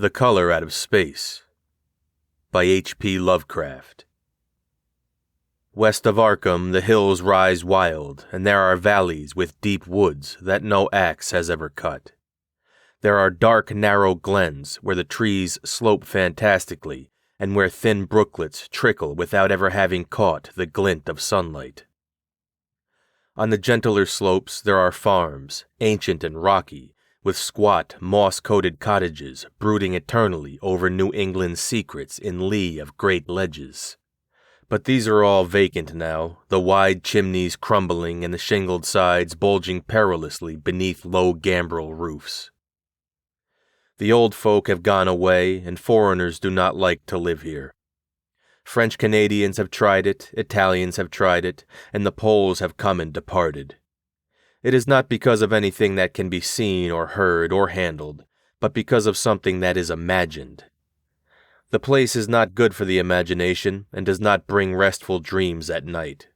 The Color Out of Space by H.P. Lovecraft. West of Arkham, the hills rise wild, and there are valleys with deep woods that no axe has ever cut. There are dark, narrow glens where the trees slope fantastically and where thin brooklets trickle without ever having caught the glint of sunlight. On the gentler slopes there are farms, ancient and rocky, with squat, moss-coated cottages brooding eternally over New England's secrets in lee of great ledges. But these are all vacant now, the wide chimneys crumbling and the shingled sides bulging perilously beneath low gambrel roofs. The old folk have gone away, and foreigners do not like to live here. French Canadians have tried it, Italians have tried it, and the Poles have come and departed. It is not because of anything that can be seen or heard or handled, but because of something that is imagined. The place is not good for the imagination and does not bring restful dreams at night.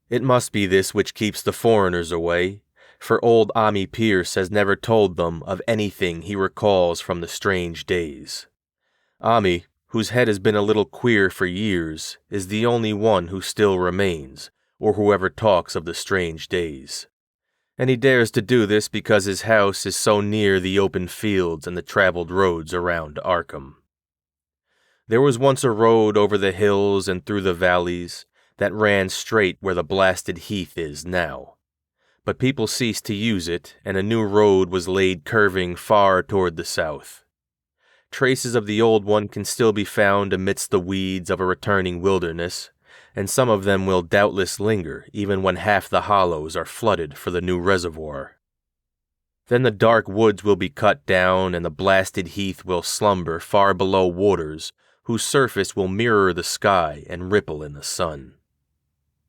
It must be this which keeps the foreigners away, for old Ami Pierce has never told them of anything he recalls from the strange days. Ami, whose head has been a little queer for years, is the only one who still remains, or who ever talks of the strange days. And he dares to do this because his house is so near the open fields and the traveled roads around Arkham. There was once a road over the hills and through the valleys that ran straight where the blasted heath is now. But people ceased to use it, and a new road was laid curving far toward the south. Traces of the old one can still be found amidst the weeds of a returning wilderness, and some of them will doubtless linger even when half the hollows are flooded for the new reservoir. Then the dark woods will be cut down, and the blasted heath will slumber far below waters whose surface will mirror the sky and ripple in the sun.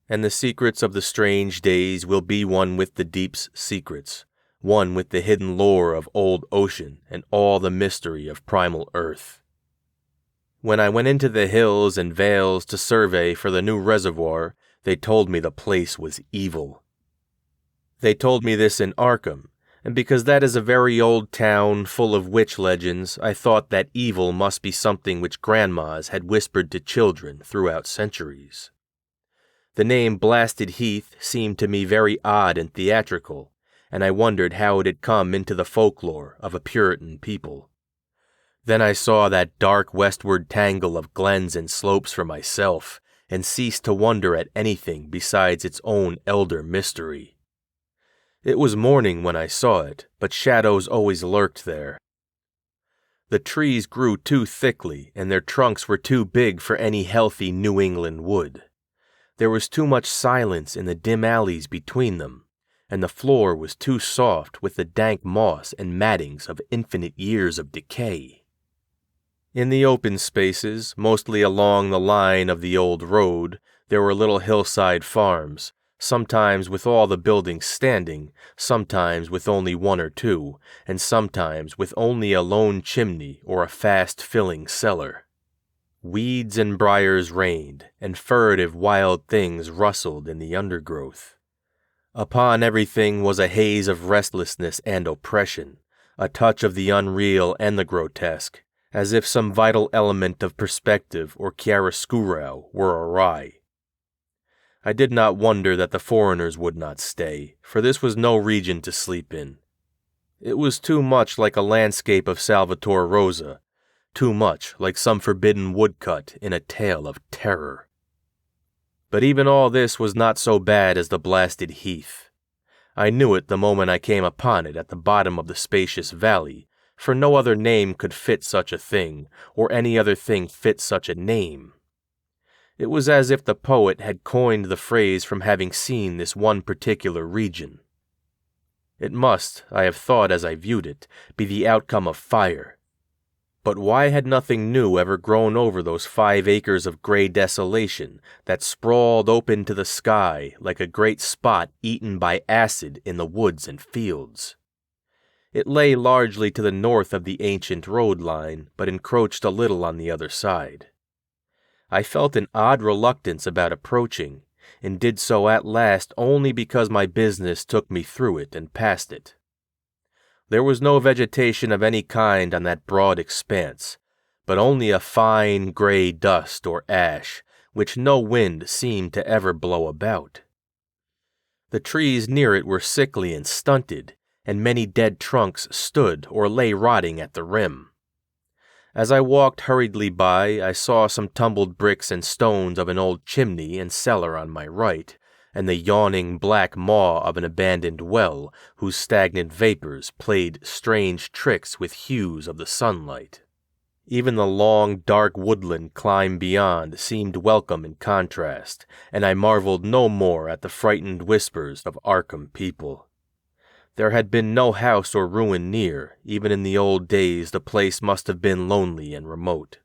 And the secrets of the strange days will be one with the deep's secrets, one with the hidden lore of old ocean and all the mystery of primal earth. When I went into the hills and vales to survey for the new reservoir, they told me the place was evil. They told me this in Arkham, and because that is a very old town full of witch legends, I thought that evil must be something which grandmas had whispered to children throughout centuries. The name Blasted Heath seemed to me very odd and theatrical, and I wondered how it had come into the folklore of a Puritan people. Then I saw that dark westward tangle of glens and slopes for myself, and ceased to wonder at anything besides its own elder mystery. It was morning when I saw it, but shadows always lurked there. The trees grew too thickly, and their trunks were too big for any healthy New England wood. There was too much silence in the dim alleys between them, and the floor was too soft with the dank moss and mattings of infinite years of decay. In the open spaces, mostly along the line of the old road, there were little hillside farms, sometimes with all the buildings standing, sometimes with only one or two, and sometimes with only a lone chimney or a fast-filling cellar. Weeds and briars reigned, and furtive wild things rustled in the undergrowth. Upon everything was a haze of restlessness and oppression, a touch of the unreal and the grotesque, as if some vital element of perspective or chiaroscuro were awry. I did not wonder that the foreigners would not stay, for this was no region to sleep in. It was too much like a landscape of Salvator Rosa, too much like some forbidden woodcut in a tale of terror. But even all this was not so bad as the blasted heath. I knew it the moment I came upon it at the bottom of the spacious valley, for no other name could fit such a thing, or any other thing fit such a name. It was as if the poet had coined the phrase from having seen this one particular region. It must, I have thought as I viewed it, be the outcome of fire. But why had nothing new ever grown over those 5 acres of gray desolation that sprawled open to the sky like a great spot eaten by acid in the woods and fields? It lay largely to the north of the ancient road line, but encroached a little on the other side. I felt an odd reluctance about approaching, and did so at last only because my business took me through it and past it. There was no vegetation of any kind on that broad expanse, but only a fine gray dust or ash, which no wind seemed to ever blow about. The trees near it were sickly and stunted, and many dead trunks stood or lay rotting at the rim. As I walked hurriedly by, I saw some tumbled bricks and stones of an old chimney and cellar on my right, and the yawning black maw of an abandoned well whose stagnant vapors played strange tricks with hues of the sunlight. Even the long, dark woodland climb beyond seemed welcome in contrast, and I marveled no more at the frightened whispers of Arkham people. There had been no house or ruin near. Even in the old days the place must have been lonely and remote.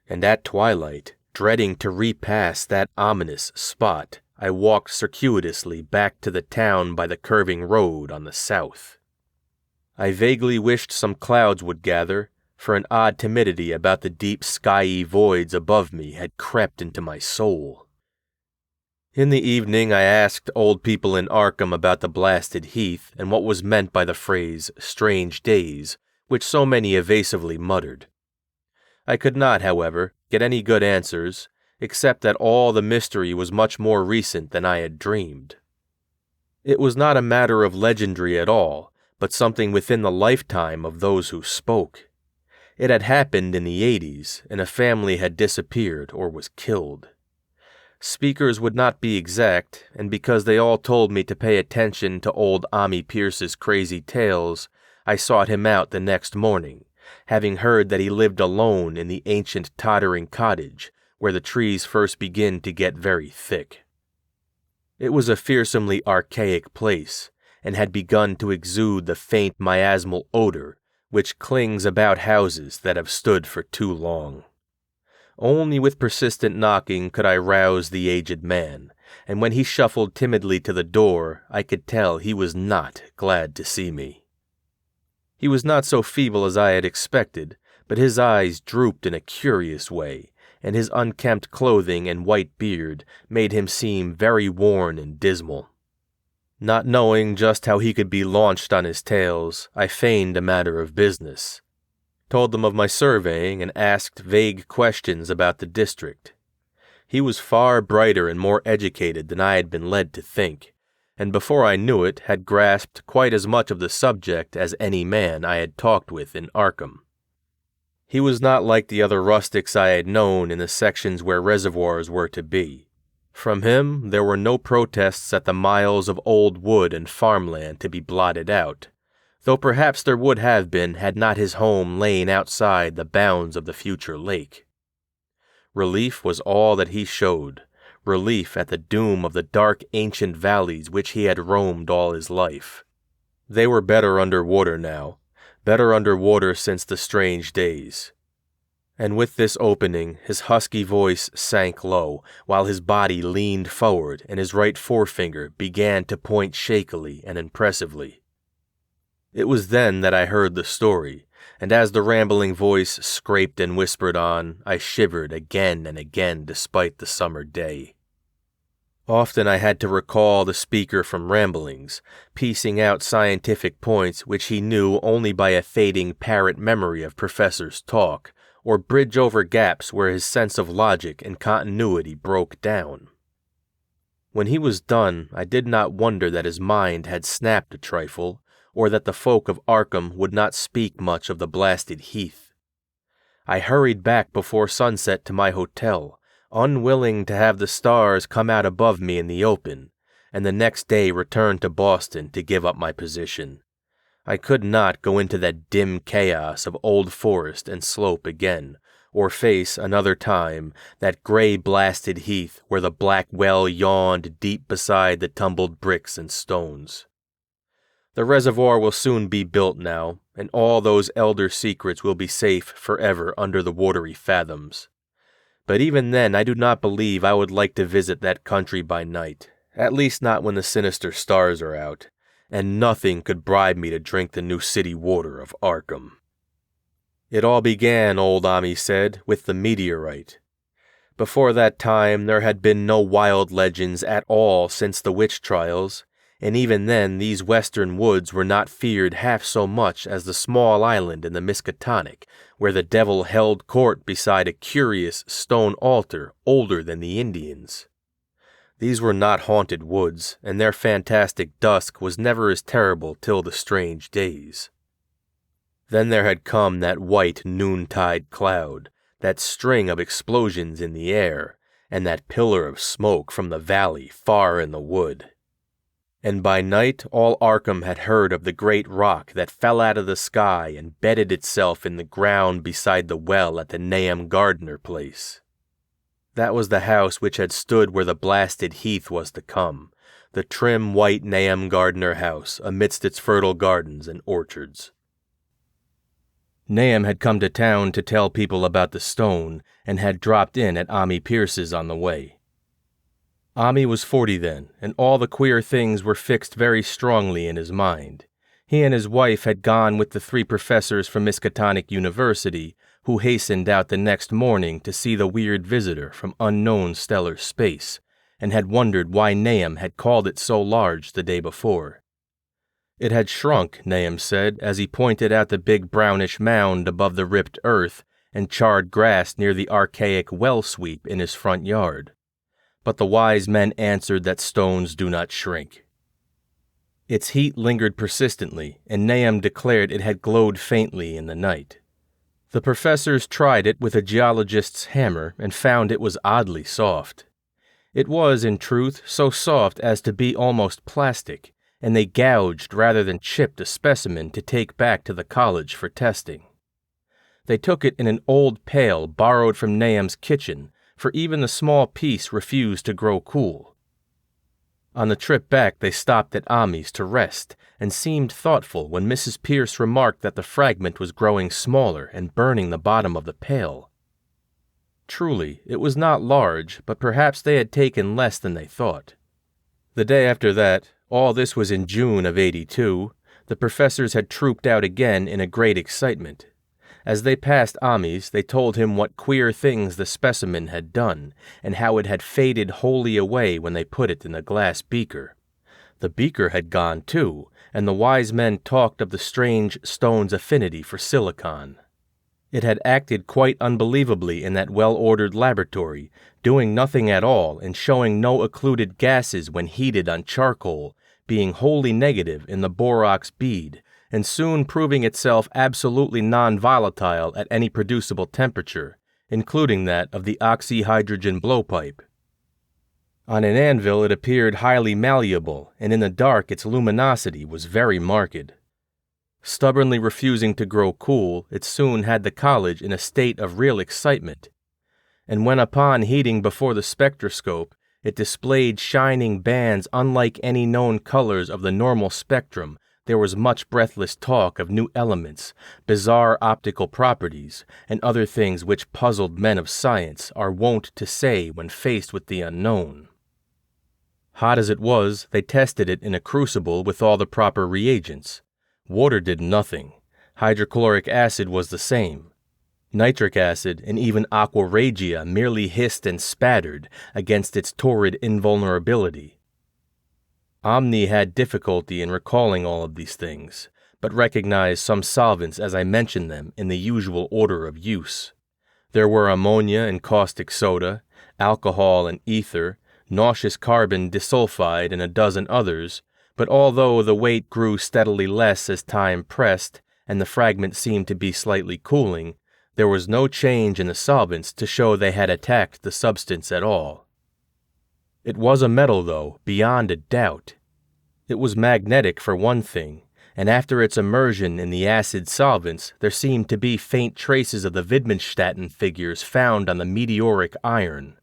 And at twilight, dreading to repass that ominous spot, I walked circuitously back to the town by the curving road on the south. I vaguely wished some clouds would gather, for an odd timidity about the deep skyey voids above me had crept into my soul. In the evening I asked old people in Arkham about the blasted heath and what was meant by the phrase "strange days," which so many evasively muttered. I could not, however, get any good answers, except that all the mystery was much more recent than I had dreamed. It was not a matter of legendary at all, but something within the lifetime of those who spoke. It had happened in the 80s, and a family had disappeared or was killed. Speakers would not be exact, and because they all told me to pay attention to old Ami Pierce's crazy tales, I sought him out the next morning, having heard that he lived alone in the ancient tottering cottage, where the trees first begin to get very thick. It was a fearsomely archaic place, and had begun to exude the faint miasmal odor which clings about houses that have stood for too long. Only with persistent knocking could I rouse the aged man, and when he shuffled timidly to the door, I could tell he was not glad to see me. He was not so feeble as I had expected, but his eyes drooped in a curious way, and his unkempt clothing and white beard made him seem very worn and dismal. Not knowing just how he could be launched on his tales, I feigned a matter of business, told them of my surveying, and asked vague questions about the district. He was far brighter and more educated than I had been led to think, and before I knew it had grasped quite as much of the subject as any man I had talked with in Arkham. He was not like the other rustics I had known in the sections where reservoirs were to be. From him there were no protests at the miles of old wood and farmland to be blotted out, though perhaps there would have been had not his home lain outside the bounds of the future lake. Relief was all that he showed, relief at the doom of the dark ancient valleys which he had roamed all his life. They were better under water now, better under water since the strange days. And with this opening, his husky voice sank low, while his body leaned forward and his right forefinger began to point shakily and impressively. It was then that I heard the story, and as the rambling voice scraped and whispered on, I shivered again and again despite the summer day. Often I had to recall the speaker from ramblings, piecing out scientific points which he knew only by a fading parrot memory of Professor's talk, or bridge over gaps where his sense of logic and continuity broke down. When he was done, I did not wonder that his mind had snapped a trifle, or that the folk of Arkham would not speak much of the blasted heath. I hurried back before sunset to my hotel, unwilling to have the stars come out above me in the open, and the next day returned to Boston to give up my position. I could not go into that dim chaos of old forest and slope again, or face another time that gray blasted heath where the black well yawned deep beside the tumbled bricks and stones. The reservoir will soon be built now, and all those elder secrets will be safe forever under the watery fathoms. But even then I do not believe I would like to visit that country by night, at least not when the sinister stars are out, and nothing could bribe me to drink the new city water of Arkham. It all began, old Ami said, with the meteorite. Before that time there had been no wild legends at all since the witch trials, and even then these western woods were not feared half so much as the small island in the Miskatonic, where the devil held court beside a curious stone altar older than the Indians. These were not haunted woods, and their fantastic dusk was never as terrible till the strange days. Then there had come that white noontide cloud, that string of explosions in the air, and that pillar of smoke from the valley far in the wood. And by night all Arkham had heard of the great rock that fell out of the sky and bedded itself in the ground beside the well at the Nahum Gardner place. That was the house which had stood where the blasted heath was to come, the trim white Nahum Gardner house amidst its fertile gardens and orchards. Nahum had come to town to tell people about the stone and had dropped in at Ami Pierce's on the way. Ami was 40 then, and all the queer things were fixed very strongly in his mind. He and his wife had gone with the 3 professors from Miskatonic University, who hastened out the next morning to see the weird visitor from unknown stellar space, and had wondered why Nahum had called it so large the day before. It had shrunk, Nahum said, as he pointed out the big brownish mound above the ripped earth and charred grass near the archaic well sweep in his front yard. But the wise men answered that stones do not shrink. Its heat lingered persistently, and Nahum declared it had glowed faintly in the night. The professors tried it with a geologist's hammer and found it was oddly soft. It was, in truth, so soft as to be almost plastic, and they gouged rather than chipped a specimen to take back to the college for testing. They took it in an old pail borrowed from Nahum's kitchen, for even the small piece refused to grow cool. On the trip back they stopped at Ami's to rest, and seemed thoughtful when Mrs. Pierce remarked that the fragment was growing smaller and burning the bottom of the pail. Truly, it was not large, but perhaps they had taken less than they thought. The day after that, all this was in June of '82, the professors had trooped out again in a great excitement. As they passed Ami's, they told him what queer things the specimen had done, and how it had faded wholly away when they put it in a glass beaker. The beaker had gone too, and the wise men talked of the strange stone's affinity for silicon. It had acted quite unbelievably in that well-ordered laboratory, doing nothing at all and showing no occluded gases when heated on charcoal, being wholly negative in the borax bead, and soon proving itself absolutely non-volatile at any producible temperature, including that of the oxyhydrogen blowpipe. On an anvil it appeared highly malleable, and in the dark its luminosity was very marked. Stubbornly refusing to grow cool, it soon had the college in a state of real excitement. And when upon heating before the spectroscope, it displayed shining bands unlike any known colors of the normal spectrum, there was much breathless talk of new elements, bizarre optical properties, and other things which puzzled men of science are wont to say when faced with the unknown. Hot as it was, they tested it in a crucible with all the proper reagents. Water did nothing. Hydrochloric acid was the same. Nitric acid and even aqua regia merely hissed and spattered against its torrid invulnerability. Omni had difficulty in recalling all of these things, but recognized some solvents as I mentioned them in the usual order of use. There were ammonia and caustic soda, alcohol and ether, nauseous carbon disulfide and a dozen others, but although the weight grew steadily less as time pressed and the fragment seemed to be slightly cooling, there was no change in the solvents to show they had attacked the substance at all. It was a metal, though, beyond a doubt. It was magnetic for one thing, and after its immersion in the acid solvents, there seemed to be faint traces of the Wittgenstein figures found on the meteoric iron.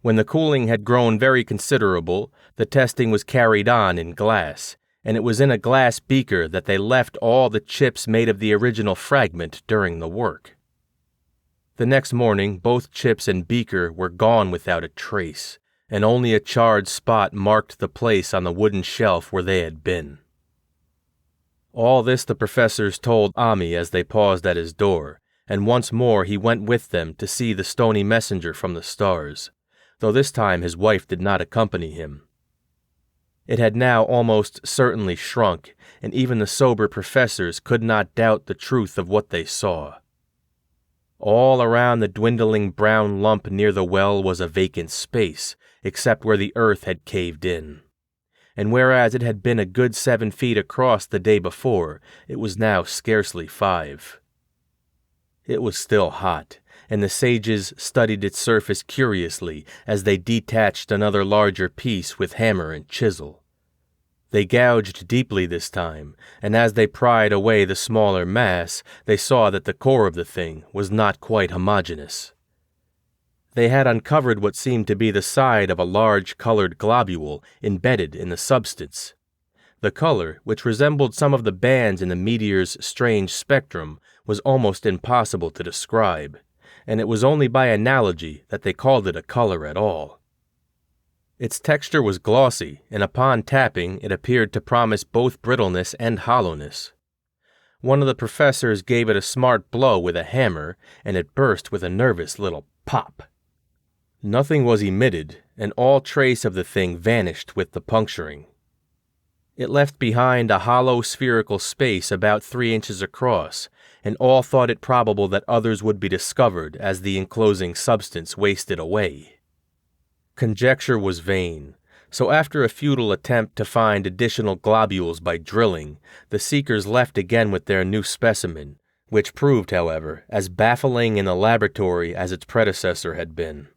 When the cooling had grown very considerable, the testing was carried on in glass, and it was in a glass beaker that they left all the chips made of the original fragment during the work. The next morning, both chips and beaker were gone without a trace, and only a charred spot marked the place on the wooden shelf where they had been. All this the professors told Ami as they paused at his door, and once more he went with them to see the stony messenger from the stars, though this time his wife did not accompany him. It had now almost certainly shrunk, and even the sober professors could not doubt the truth of what they saw. All around the dwindling brown lump near the well was a vacant space, except where the earth had caved in. And whereas it had been a good 7 feet across the day before, it was now scarcely 5. It was still hot, and the sages studied its surface curiously as they detached another larger piece with hammer and chisel. They gouged deeply this time, and as they pried away the smaller mass, they saw that the core of the thing was not quite homogeneous. They had uncovered what seemed to be the side of a large colored globule embedded in the substance. The color, which resembled some of the bands in the meteor's strange spectrum, was almost impossible to describe, and it was only by analogy that they called it a color at all. Its texture was glossy, and upon tapping it appeared to promise both brittleness and hollowness. One of the professors gave it a smart blow with a hammer, and it burst with a nervous little pop. Nothing was emitted, and all trace of the thing vanished with the puncturing. It left behind a hollow spherical space about 3 inches across, and all thought it probable that others would be discovered as the enclosing substance wasted away. Conjecture was vain, so after a futile attempt to find additional globules by drilling, the seekers left again with their new specimen, which proved, however, as baffling in the laboratory as its predecessor had been.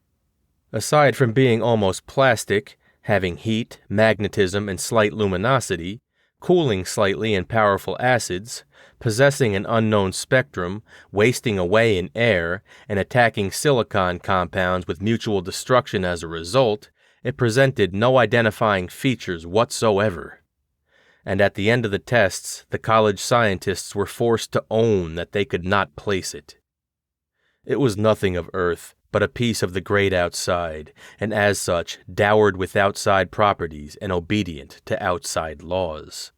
Aside from being almost plastic, having heat, magnetism, and slight luminosity, cooling slightly in powerful acids, possessing an unknown spectrum, wasting away in air, and attacking silicon compounds with mutual destruction as a result, it presented no identifying features whatsoever. And at the end of the tests, the college scientists were forced to own that they could not place it. It was nothing of Earth, but a piece of the great outside, and as such, dowered with outside properties and obedient to outside laws.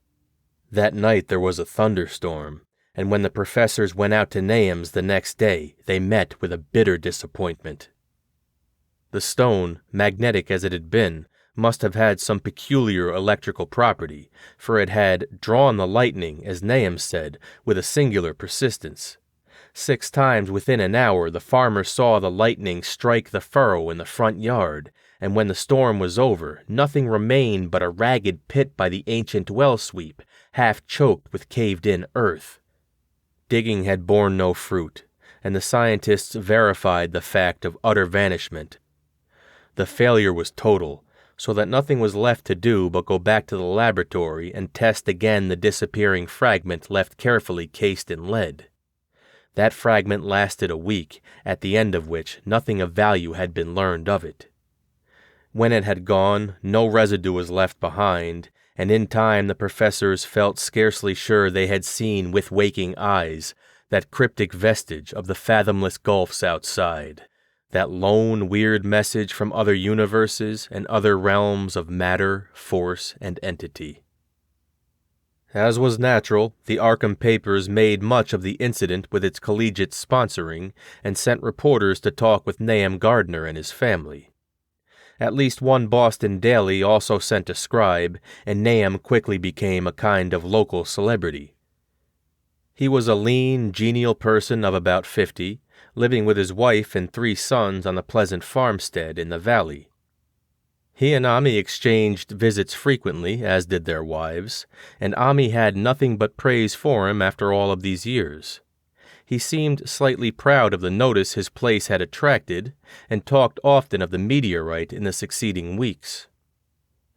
That night there was a thunderstorm, and when the professors went out to Nahum's the next day, they met with a bitter disappointment. The stone, magnetic as it had been, must have had some peculiar electrical property, for it had drawn the lightning, as Nahum said, with a singular persistence. 6 times within an hour the farmer saw the lightning strike the furrow in the front yard, and when the storm was over, nothing remained but a ragged pit by the ancient well-sweep, half choked with caved-in earth. Digging had borne no fruit, and the scientists verified the fact of utter vanishment. The failure was total, so that nothing was left to do but go back to the laboratory and test again the disappearing fragment left carefully cased in lead. That fragment lasted a week, at the end of which nothing of value had been learned of it. When it had gone, no residue was left behind, and in time the professors felt scarcely sure they had seen with waking eyes that cryptic vestige of the fathomless gulfs outside, that lone, weird message from other universes and other realms of matter, force, and entity. As was natural, the Arkham papers made much of the incident with its collegiate sponsoring and sent reporters to talk with Nahum Gardner and his family. At least one Boston daily also sent a scribe, and Nahum quickly became a kind of local celebrity. He was a lean, genial person of about 50, living with his wife and 3 sons on the pleasant farmstead in the valley. He and Ami exchanged visits frequently, as did their wives, and Ami had nothing but praise for him after all of these years. He seemed slightly proud of the notice his place had attracted, and talked often of the meteorite in the succeeding weeks.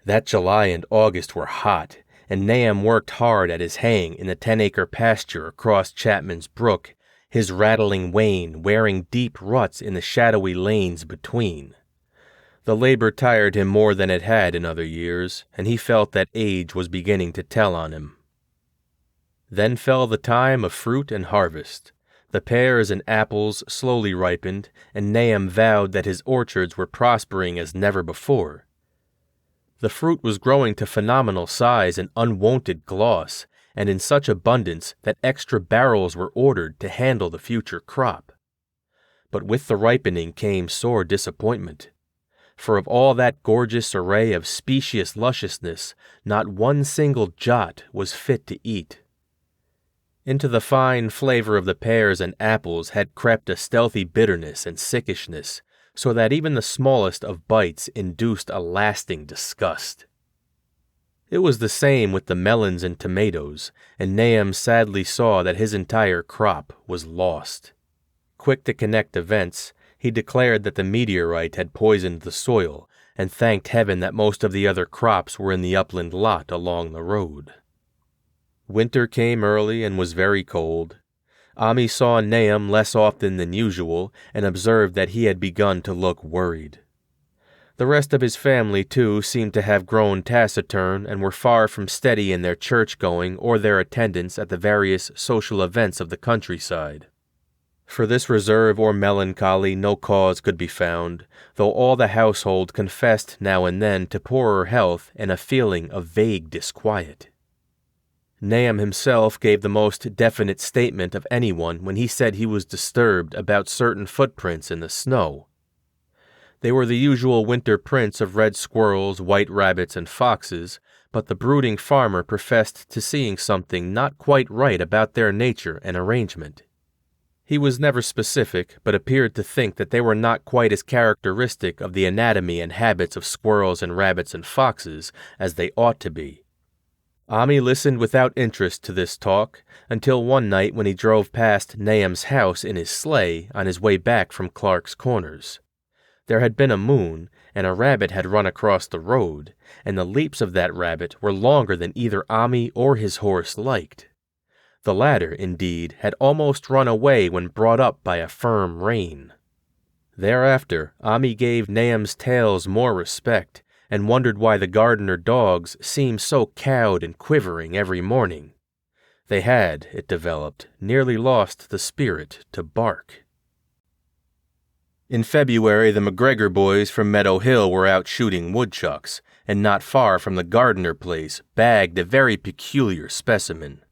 That July and August were hot, and Nahum worked hard at his haying in the 10-acre pasture across Chapman's Brook, his rattling wain wearing deep ruts in the shadowy lanes between. The labor tired him more than it had in other years, and he felt that age was beginning to tell on him. Then fell the time of fruit and harvest. The pears and apples slowly ripened, and Nahum vowed that his orchards were prospering as never before. The fruit was growing to phenomenal size and unwonted gloss, and in such abundance that extra barrels were ordered to handle the future crop. But with the ripening came sore disappointment. for of all that gorgeous array of specious lusciousness, not one single jot was fit to eat. Into the fine flavor of the pears and apples had crept a stealthy bitterness and sickishness, so that even the smallest of bites induced a lasting disgust. It was the same with the melons and tomatoes, and Nahum sadly saw that his entire crop was lost. Quick to connect events, he declared that the meteorite had poisoned the soil, and thanked heaven that most of the other crops were in the upland lot along the road. Winter came early and was very cold. Ami saw Nahum less often than usual and observed that he had begun to look worried. The rest of his family, too, seemed to have grown taciturn and were far from steady in their church-going or their attendance at the various social events of the countryside. For this reserve or melancholy no cause could be found, though all the household confessed now and then to poorer health and a feeling of vague disquiet. Nahum himself gave the most definite statement of anyone when he said he was disturbed about certain footprints in the snow. They were the usual winter prints of red squirrels, white rabbits, and foxes, but the brooding farmer professed to seeing something not quite right about their nature and arrangement. He was never specific, but appeared to think that they were not quite as characteristic of the anatomy and habits of squirrels and rabbits and foxes as they ought to be. Ami listened without interest to this talk, until one night when he drove past Nahum's house in his sleigh on his way back from Clark's Corners. There had been a moon, and a rabbit had run across the road, and the leaps of that rabbit were longer than either Ami or his horse liked. The latter, indeed, had almost run away when brought up by a firm rein. Thereafter, Ami gave Nahum's tales more respect, and wondered why the gardener dogs seemed so cowed and quivering every morning. They had, it developed, nearly lost the spirit to bark. In February, the McGregor boys from Meadow Hill were out shooting woodchucks, and not far from the Gardner place bagged a very peculiar specimen.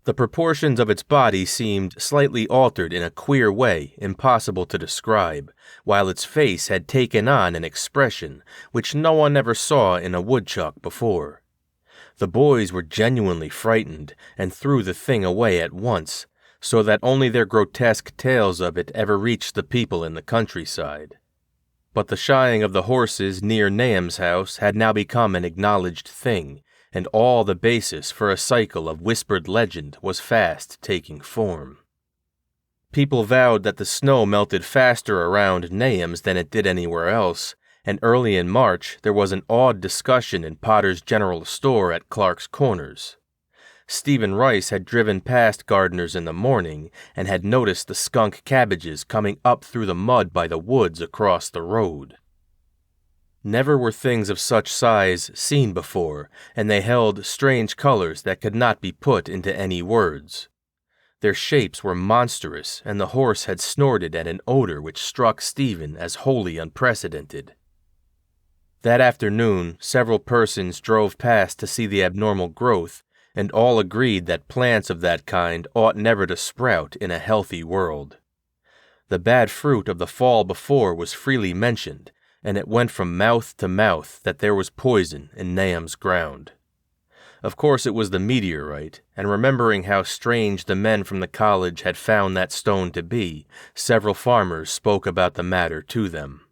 The proportions of its body seemed slightly altered in a queer way impossible to describe, while its face had taken on an expression which no one ever saw in a woodchuck before. The boys were genuinely frightened and threw the thing away at once, so that only their grotesque tales of it ever reached the people in the countryside. But the shying of the horses near Nahum's house had now become an acknowledged thing, and all the basis for a cycle of whispered legend was fast taking form. People vowed that the snow melted faster around Nahum's than it did anywhere else, and early in March there was an awed discussion in Potter's General Store at Clark's Corners. Stephen Rice had driven past Gardner's in the morning and had noticed the skunk cabbages coming up through the mud by the woods across the road. Never were things of such size seen before, and they held strange colors that could not be put into any words. Their shapes were monstrous, and the horse had snorted at an odor which struck Stephen as wholly unprecedented. That afternoon, several persons drove past to see the abnormal growth, and all agreed that plants of that kind ought never to sprout in a healthy world. The bad fruit of the fall before was freely mentioned, and it went from mouth to mouth that there was poison in Nahum's ground. Of course it was the meteorite, and remembering how strange the men from the college had found that stone to be, several farmers spoke about the matter to them.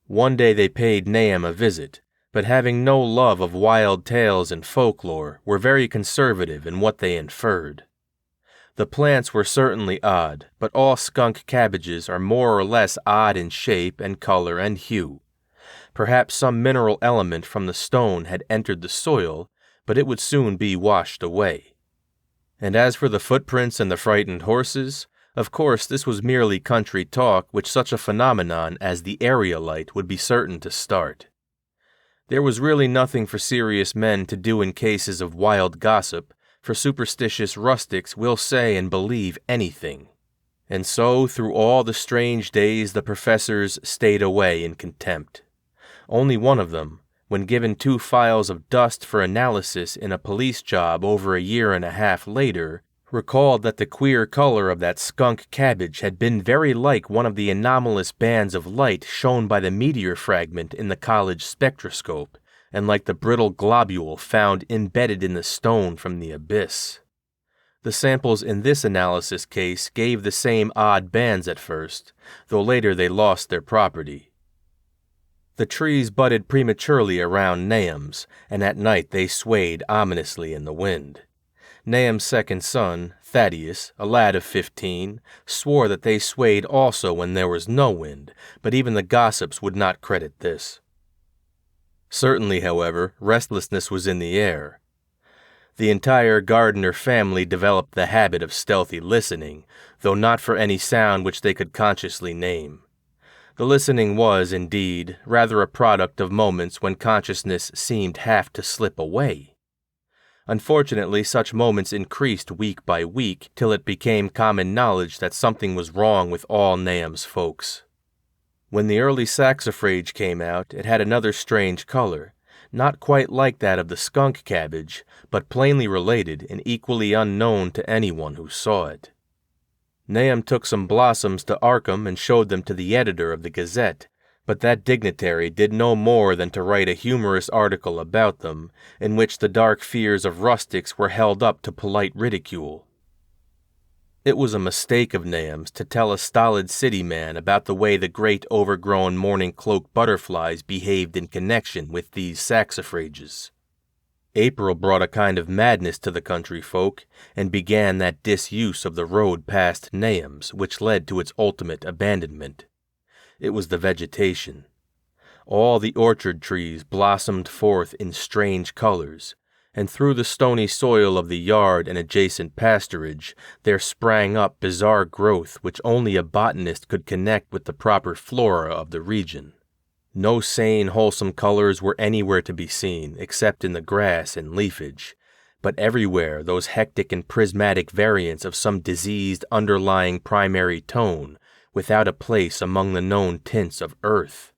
One day they paid Nahum a visit, but having no love of wild tales and folklore, were very conservative in what they inferred. The plants were certainly odd, but all skunk cabbages are more or less odd in shape and color and hue. Perhaps some mineral element from the stone had entered the soil, but it would soon be washed away. And as for the footprints and the frightened horses, of course this was merely country talk which such a phenomenon as the aerolite would be certain to start. There was really nothing for serious men to do in cases of wild gossip, for superstitious rustics will say and believe anything. And so through all the strange days the professors stayed away in contempt. Only one of them, when given 2 files of dust for analysis in a police job over a year and a half later, recalled that the queer color of that skunk cabbage had been very like one of the anomalous bands of light shown by the meteor fragment in the college spectroscope, and like the brittle globule found embedded in the stone from the abyss. The samples in this analysis case gave the same odd bands at first, though later they lost their property. The trees budded prematurely around Nahum's, and at night they swayed ominously in the wind. Nahum's second son, Thaddeus, a lad of 15, swore that they swayed also when there was no wind, but even the gossips would not credit this. Certainly, however, restlessness was in the air. The entire Gardner family developed the habit of stealthy listening, though not for any sound which they could consciously name. The listening was, indeed, rather a product of moments when consciousness seemed half to slip away. Unfortunately, such moments increased week by week till it became common knowledge that something was wrong with all Nahum's folks. When the early saxifrage came out, it had another strange color, not quite like that of the skunk cabbage, but plainly related and equally unknown to anyone who saw it. Nahum took some blossoms to Arkham and showed them to the editor of the Gazette, but that dignitary did no more than to write a humorous article about them, in which the dark fears of rustics were held up to polite ridicule. It was a mistake of Nahum's to tell a stolid city man about the way the great overgrown morning cloak butterflies behaved in connection with these saxifrages. April brought a kind of madness to the country folk, and began that disuse of the road past Nahum's which led to its ultimate abandonment. It was the vegetation. All the orchard trees blossomed forth in strange colors, and through the stony soil of the yard and adjacent pasturage there sprang up bizarre growth which only a botanist could connect with the proper flora of the region. No sane, wholesome colors were anywhere to be seen except in the grass and leafage, but everywhere those hectic and prismatic variants of some diseased underlying primary tone, without a place among the known tints of earth.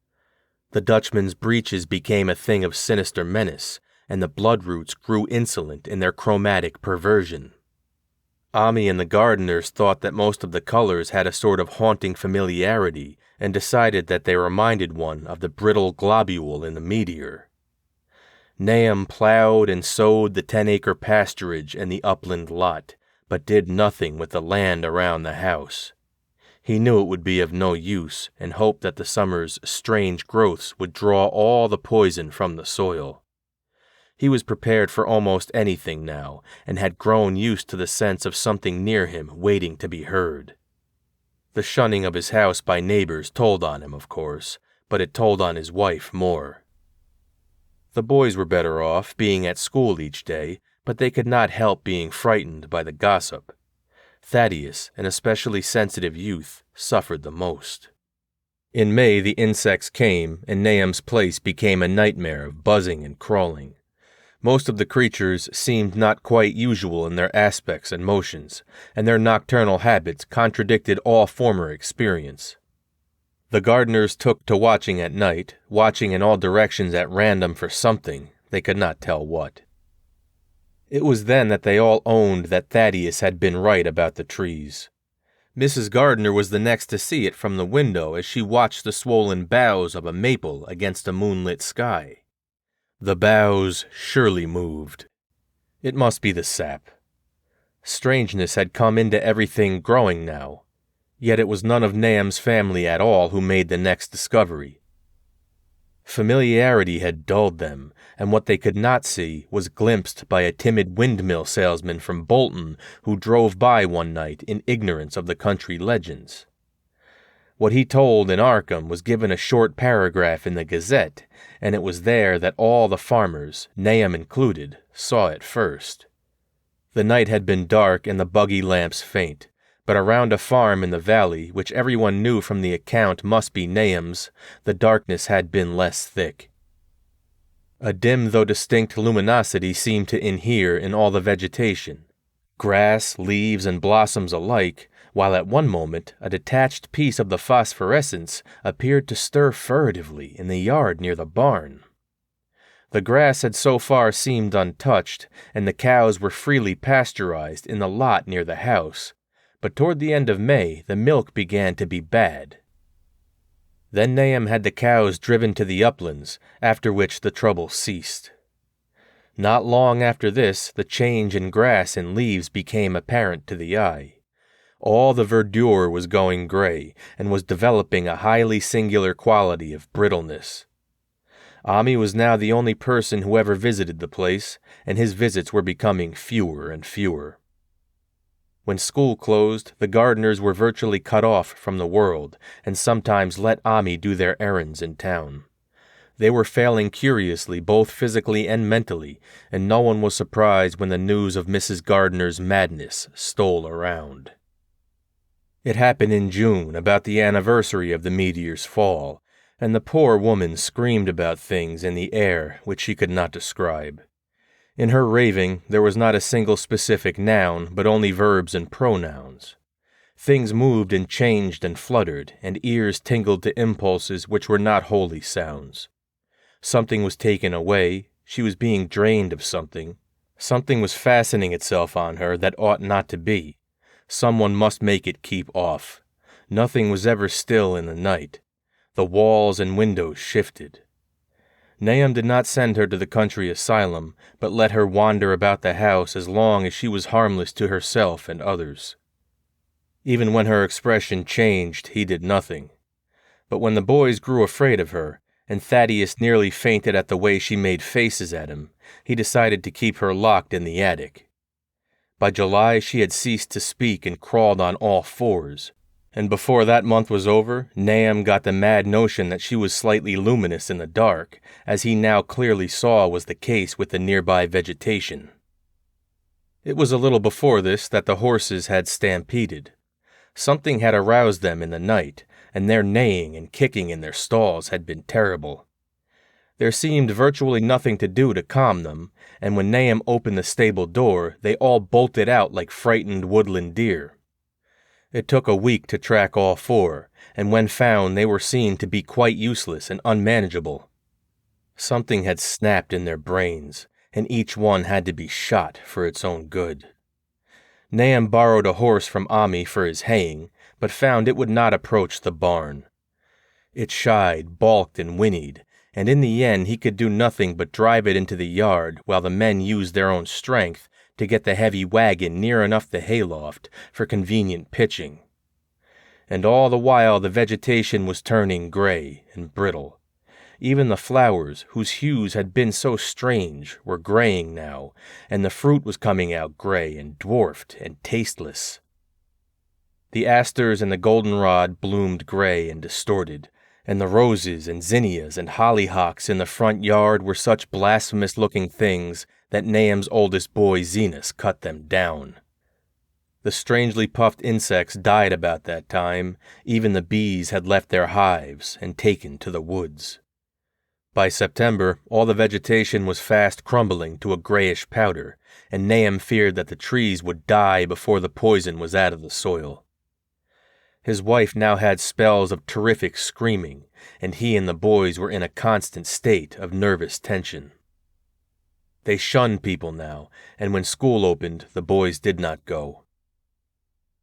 The Dutchman's breeches became a thing of sinister menace, and the bloodroots grew insolent in their chromatic perversion. Ami and the gardeners thought that most of the colors had a sort of haunting familiarity, and decided that they reminded one of the brittle globule in the meteor. Nahum plowed and sowed the 10-acre pasturage and the upland lot, but did nothing with the land around the house. He knew it would be of no use, and hoped that the summer's strange growths would draw all the poison from the soil. He was prepared for almost anything now, and had grown used to the sense of something near him waiting to be heard. The shunning of his house by neighbors told on him, of course, but it told on his wife more. The boys were better off, being at school each day, but they could not help being frightened by the gossip. Thaddeus, an especially sensitive youth, suffered the most. In May the insects came, and Nahum's place became a nightmare of buzzing and crawling. Most of the creatures seemed not quite usual in their aspects and motions, and their nocturnal habits contradicted all former experience. The gardeners took to watching at night, watching in all directions at random for something, they could not tell what. It was then that they all owned that Thaddeus had been right about the trees. Mrs. Gardner was the next to see it from the window as she watched the swollen boughs of a maple against a moonlit sky. The boughs surely moved. It must be the sap. Strangeness had come into everything growing now, yet it was none of Nahum's family at all who made the next discovery. Familiarity had dulled them, and what they could not see was glimpsed by a timid windmill salesman from Bolton who drove by one night in ignorance of the country legends. What he told in Arkham was given a short paragraph in the Gazette, and it was there that all the farmers, Nahum included, saw it first. The night had been dark and the buggy lamps faint, but around a farm in the valley, which everyone knew from the account must be Nahum's, the darkness had been less thick. A dim though distinct luminosity seemed to inhere in all the vegetation, grass, leaves, and blossoms alike, while at one moment a detached piece of the phosphorescence appeared to stir furtively in the yard near the barn. The grass had so far seemed untouched, and the cows were freely pasteurized in the lot near the house, but toward the end of May the milk began to be bad. Then Nahum had the cows driven to the uplands, after which the trouble ceased. Not long after this, the change in grass and leaves became apparent to the eye. All the verdure was going gray, and was developing a highly singular quality of brittleness. Ami was now the only person who ever visited the place, and his visits were becoming fewer and fewer. When school closed, the gardeners were virtually cut off from the world, and sometimes let Ami do their errands in town. They were failing curiously both physically and mentally, and no one was surprised when the news of Mrs. Gardiner's madness stole around. It happened in June, about the anniversary of the meteor's fall, and the poor woman screamed about things in the air which she could not describe. In her raving, there was not a single specific noun, but only verbs and pronouns. Things moved and changed and fluttered, and ears tingled to impulses which were not wholly sounds. Something was taken away, she was being drained of something. Something was fastening itself on her that ought not to be. Someone must make it keep off. Nothing was ever still in the night. The walls and windows shifted. Nahum did not send her to the country asylum, but let her wander about the house as long as she was harmless to herself and others. Even when her expression changed, he did nothing. But when the boys grew afraid of her, and Thaddeus nearly fainted at the way she made faces at him, he decided to keep her locked in the attic. By July she had ceased to speak and crawled on all fours, and before that month was over, Nahum got the mad notion that she was slightly luminous in the dark, as he now clearly saw was the case with the nearby vegetation. It was a little before this that the horses had stampeded. Something had aroused them in the night, and their neighing and kicking in their stalls had been terrible. There seemed virtually nothing to do to calm them, and when Nahum opened the stable door, they all bolted out like frightened woodland deer. It took a week to track all four, and when found they were seen to be quite useless and unmanageable. Something had snapped in their brains, and each one had to be shot for its own good. Nahum borrowed a horse from Ami for his haying, but found it would not approach the barn. It shied, balked, and whinnied, and in the end he could do nothing but drive it into the yard while the men used their own strength to get the heavy wagon near enough the hayloft for convenient pitching. And all the while the vegetation was turning gray and brittle. Even the flowers, whose hues had been so strange, were graying now, and the fruit was coming out gray and dwarfed and tasteless. The asters and the goldenrod bloomed gray and distorted, and the roses and zinnias and hollyhocks in the front yard were such blasphemous-looking things that Nahum's oldest boy Zenas cut them down. The strangely puffed insects died about that time. Even the bees had left their hives and taken to the woods. By September, all the vegetation was fast crumbling to a grayish powder, and Nahum feared that the trees would die before the poison was out of the soil. His wife now had spells of terrific screaming, and he and the boys were in a constant state of nervous tension. They shunned people now, and when school opened, the boys did not go.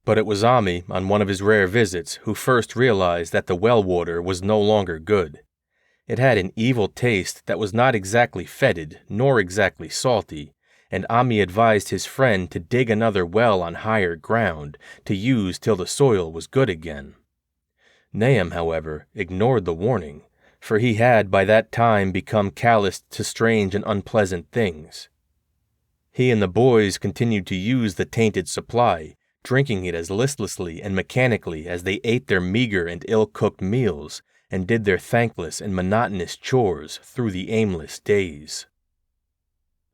But it was Ami, on one of his rare visits, who first realized that the well water was no longer good. It had an evil taste that was not exactly fetid, nor exactly salty, and Ami advised his friend to dig another well on higher ground, to use till the soil was good again. Nahum, however, ignored the warning, for he had by that time become calloused to strange and unpleasant things. He and the boys continued to use the tainted supply, drinking it as listlessly and mechanically as they ate their meager and ill-cooked meals, and did their thankless and monotonous chores through the aimless days.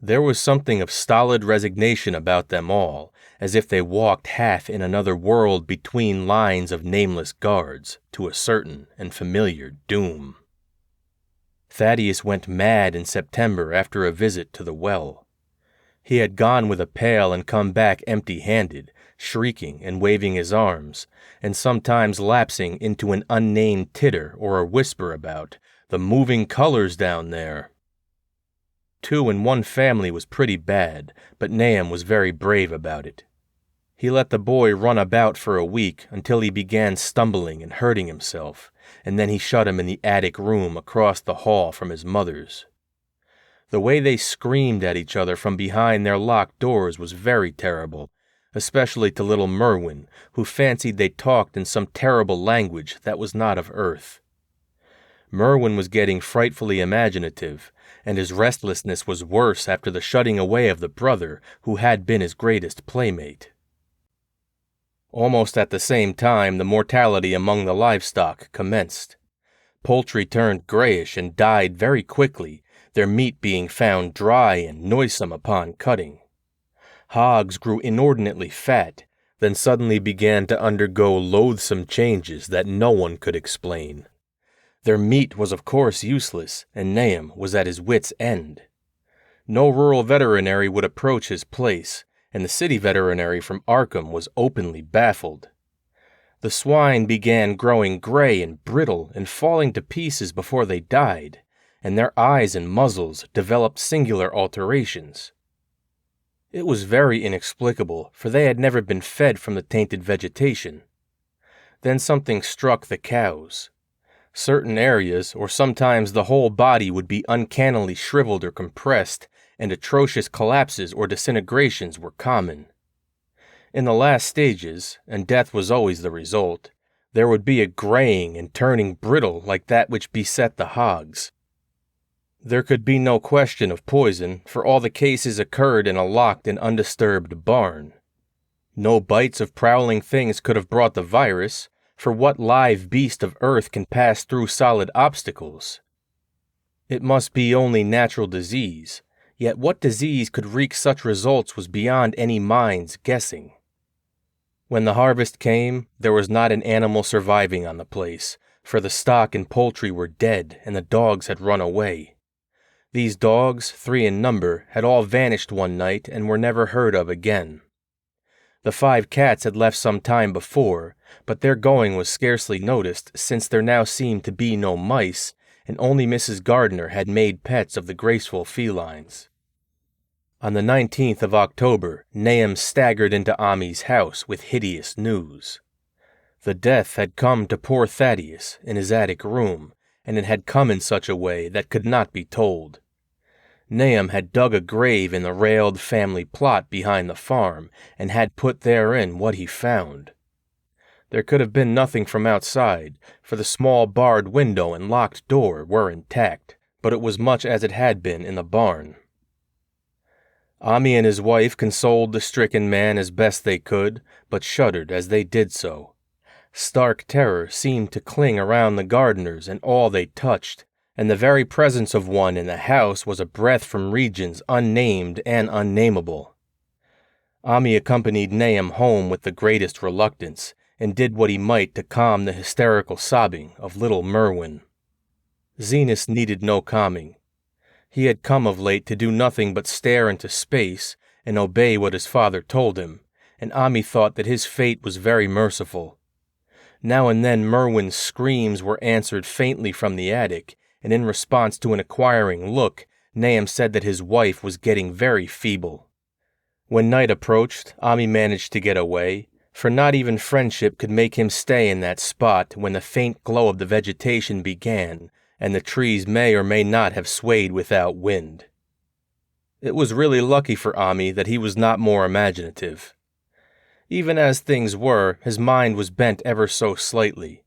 There was something of stolid resignation about them all, as if they walked half in another world between lines of nameless guards, to a certain and familiar doom. Thaddeus went mad in September after a visit to the well. He had gone with a pail and come back empty-handed, shrieking and waving his arms, and sometimes lapsing into an unnamed titter or a whisper about the moving colors down there. 2 in one family was pretty bad, but Nahum was very brave about it. He let the boy run about for a week until he began stumbling and hurting himself, and then he shut him in the attic room across the hall from his mother's. The way they screamed at each other from behind their locked doors was very terrible, especially to little Merwin, who fancied they talked in some terrible language that was not of earth. Merwin was getting frightfully imaginative, and his restlessness was worse after the shutting away of the brother who had been his greatest playmate. Almost at the same time, the mortality among the livestock commenced. Poultry turned grayish and died very quickly, their meat being found dry and noisome upon cutting. Hogs grew inordinately fat, then suddenly began to undergo loathsome changes that no one could explain. Their meat was of course useless, and Nahum was at his wits' end. No rural veterinary would approach his place, and the city veterinary from Arkham was openly baffled. The swine began growing gray and brittle and falling to pieces before they died, and their eyes and muzzles developed singular alterations. It was very inexplicable, for they had never been fed from the tainted vegetation. Then something struck the cows. Certain areas, or sometimes the whole body, would be uncannily shriveled or compressed, and atrocious collapses or disintegrations were common. In the last stages, and death was always the result, there would be a graying and turning brittle like that which beset the hogs. There could be no question of poison, for all the cases occurred in a locked and undisturbed barn. No bites of prowling things could have brought the virus, for what live beast of earth can pass through solid obstacles? It must be only natural disease, yet what disease could wreak such results was beyond any mind's guessing. When the harvest came, there was not an animal surviving on the place, for the stock and poultry were dead and the dogs had run away. These dogs, 3 in number, had all vanished one night and were never heard of again. The 5 cats had left some time before, but their going was scarcely noticed since there now seemed to be no mice, and only Mrs. Gardner had made pets of the graceful felines. On the 19th of October, Nahum staggered into Ami's house with hideous news. The death had come to poor Thaddeus in his attic room, and it had come in such a way that could not be told. Nahum had dug a grave in the railed family plot behind the farm, and had put therein what he found. There could have been nothing from outside, for the small barred window and locked door were intact, but it was much as it had been in the barn. Ami and his wife consoled the stricken man as best they could, but shuddered as they did so. Stark terror seemed to cling around the Gardners and all they touched, and the very presence of one in the house was a breath from regions unnamed and unnameable. Ami accompanied Nahum home with the greatest reluctance, and did what he might to calm the hysterical sobbing of little Merwin. Zenas needed no calming. He had come of late to do nothing but stare into space and obey what his father told him, and Ami thought that his fate was very merciful. Now and then Merwin's screams were answered faintly from the attic, and in response to an inquiring look, Nahum said that his wife was getting very feeble. When night approached, Ami managed to get away, for not even friendship could make him stay in that spot when the faint glow of the vegetation began, and the trees may or may not have swayed without wind. It was really lucky for Ami that he was not more imaginative. Even as things were, his mind was bent ever so slightly.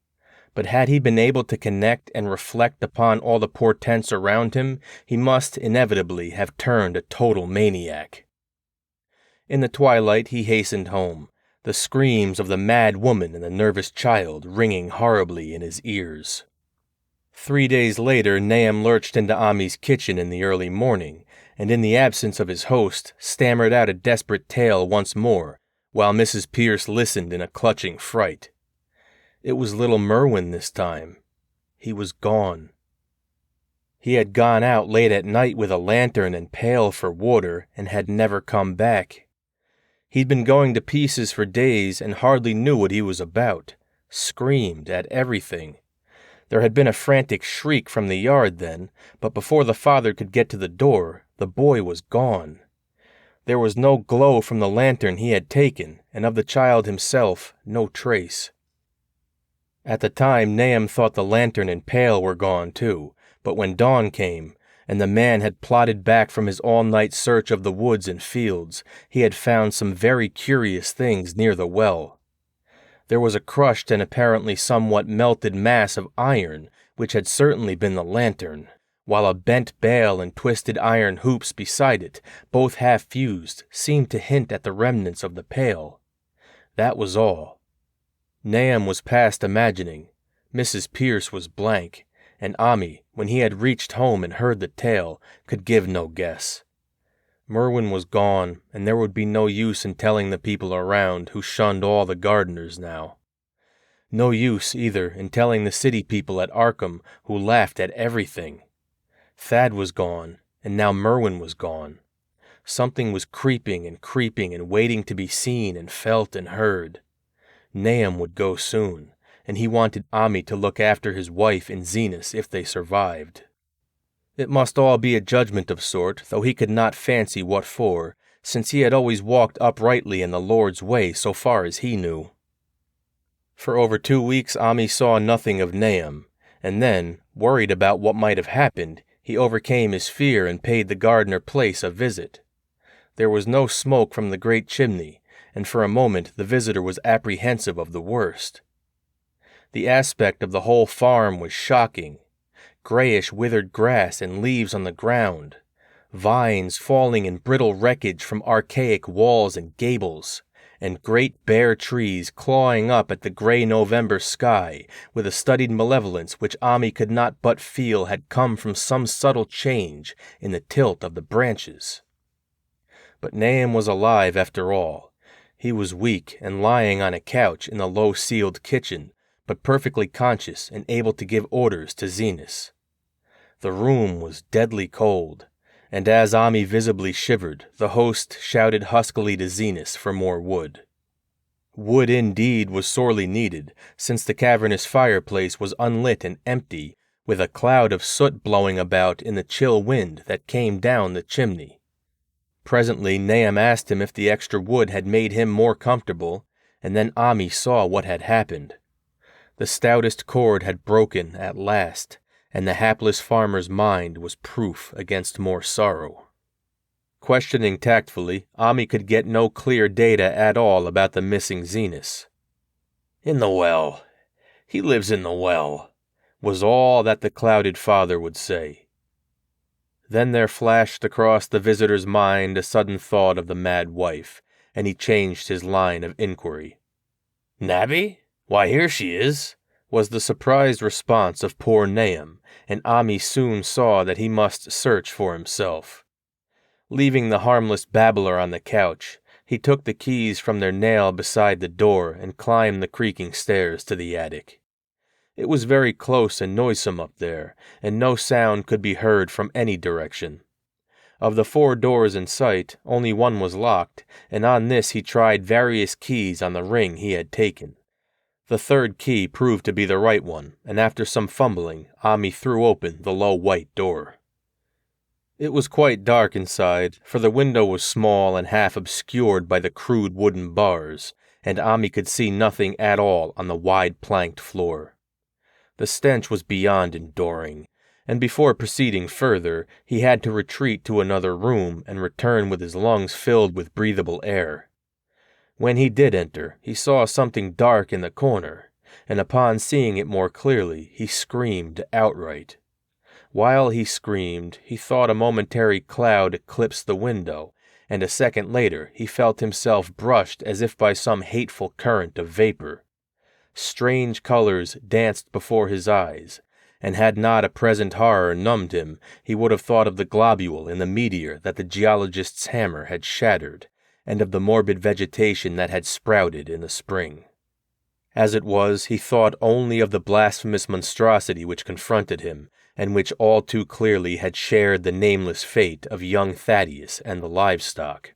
But had he been able to connect and reflect upon all the portents around him, he must inevitably have turned a total maniac. In the twilight he hastened home, the screams of the mad woman and the nervous child ringing horribly in his ears. 3 days later, Nahum lurched into Ami's kitchen in the early morning, and in the absence of his host, stammered out a desperate tale once more, while Mrs. Pierce listened in a clutching fright. It was little Merwin this time. He was gone. He had gone out late at night with a lantern and pail for water, and had never come back. He'd been going to pieces for days and hardly knew what he was about, screamed at everything. There had been a frantic shriek from the yard then, but before the father could get to the door, The boy was gone. There was no glow from the lantern he had taken, and of the child himself, no trace. At the time, Nahum thought the lantern and pail were gone too, but when dawn came, and the man had plodded back from his all-night search of the woods and fields, he had found some very curious things near the well. There was a crushed and apparently somewhat melted mass of iron, which had certainly been the lantern, while a bent bale and twisted iron hoops beside it, both half-fused, seemed to hint at the remnants of the pail. That was all. Nahum was past imagining. Mrs. Pierce was blank, and Ami, when he had reached home and heard the tale, could give no guess. Merwin was gone, and there would be no use in telling the people around who shunned all the gardeners now. No use, either, in telling the city people at Arkham who laughed at everything. Thad was gone, and now Merwin was gone. Something was creeping and waiting to be seen and felt and heard. Nahum would go soon, and he wanted Ami to look after his wife and Zenas if they survived. It must all be a judgment of sort, though he could not fancy what for, since he had always walked uprightly in the Lord's way so far as he knew. For over 2 weeks Ami saw nothing of Nahum, and then, worried about what might have happened, he overcame his fear and paid the gardener Place a visit. There was no smoke from the great chimney, and for a moment the visitor was apprehensive of the worst. The aspect of the whole farm was shocking. Grayish withered grass and leaves on the ground, vines falling in brittle wreckage from archaic walls and gables, and great bare trees clawing up at the gray November sky with a studied malevolence which Ami could not but feel had come from some subtle change in the tilt of the branches. But Nahum was alive after all. He was weak and lying on a couch in the low-ceiled kitchen, but perfectly conscious and able to give orders to Zenas. The room was deadly cold, and as Ami visibly shivered, the host shouted huskily to Zenas for more wood. Wood indeed was sorely needed, since the cavernous fireplace was unlit and empty, with a cloud of soot blowing about in the chill wind that came down the chimney. Presently Nahum asked him if the extra wood had made him more comfortable, and then Ami saw what had happened. The stoutest cord had broken at last, and the hapless farmer's mind was proof against more sorrow. Questioning tactfully, Ami could get no clear data at all about the missing Zenas. "In the well. He lives in the well," was all that the clouded father would say. Then there flashed across the visitor's mind a sudden thought of the mad wife, and he changed his line of inquiry. "Nabby? Why, here she is," was the surprised response of poor Nahum, and Ami soon saw that he must search for himself. Leaving the harmless babbler on the couch, he took the keys from their nail beside the door and climbed the creaking stairs to the attic. It was very close and noisome up there, and no sound could be heard from any direction. Of the 4 doors in sight, only one was locked, and on this he tried various keys on the ring he had taken. The 3rd key proved to be the right one, and after some fumbling, Ami threw open the low white door. It was quite dark inside, for the window was small and half obscured by the crude wooden bars, and Ami could see nothing at all on the wide planked floor. The stench was beyond enduring, and before proceeding further, he had to retreat to another room and return with his lungs filled with breathable air. When he did enter, he saw something dark in the corner, and upon seeing it more clearly, he screamed outright. While he screamed, he thought a momentary cloud eclipsed the window, and a second later he felt himself brushed as if by some hateful current of vapor. Strange colors danced before his eyes, and had not a present horror numbed him, he would have thought of the globule in the meteor that the geologist's hammer had shattered, and of the morbid vegetation that had sprouted in the spring. As it was, he thought only of the blasphemous monstrosity which confronted him, and which all too clearly had shared the nameless fate of young Thaddeus and the livestock.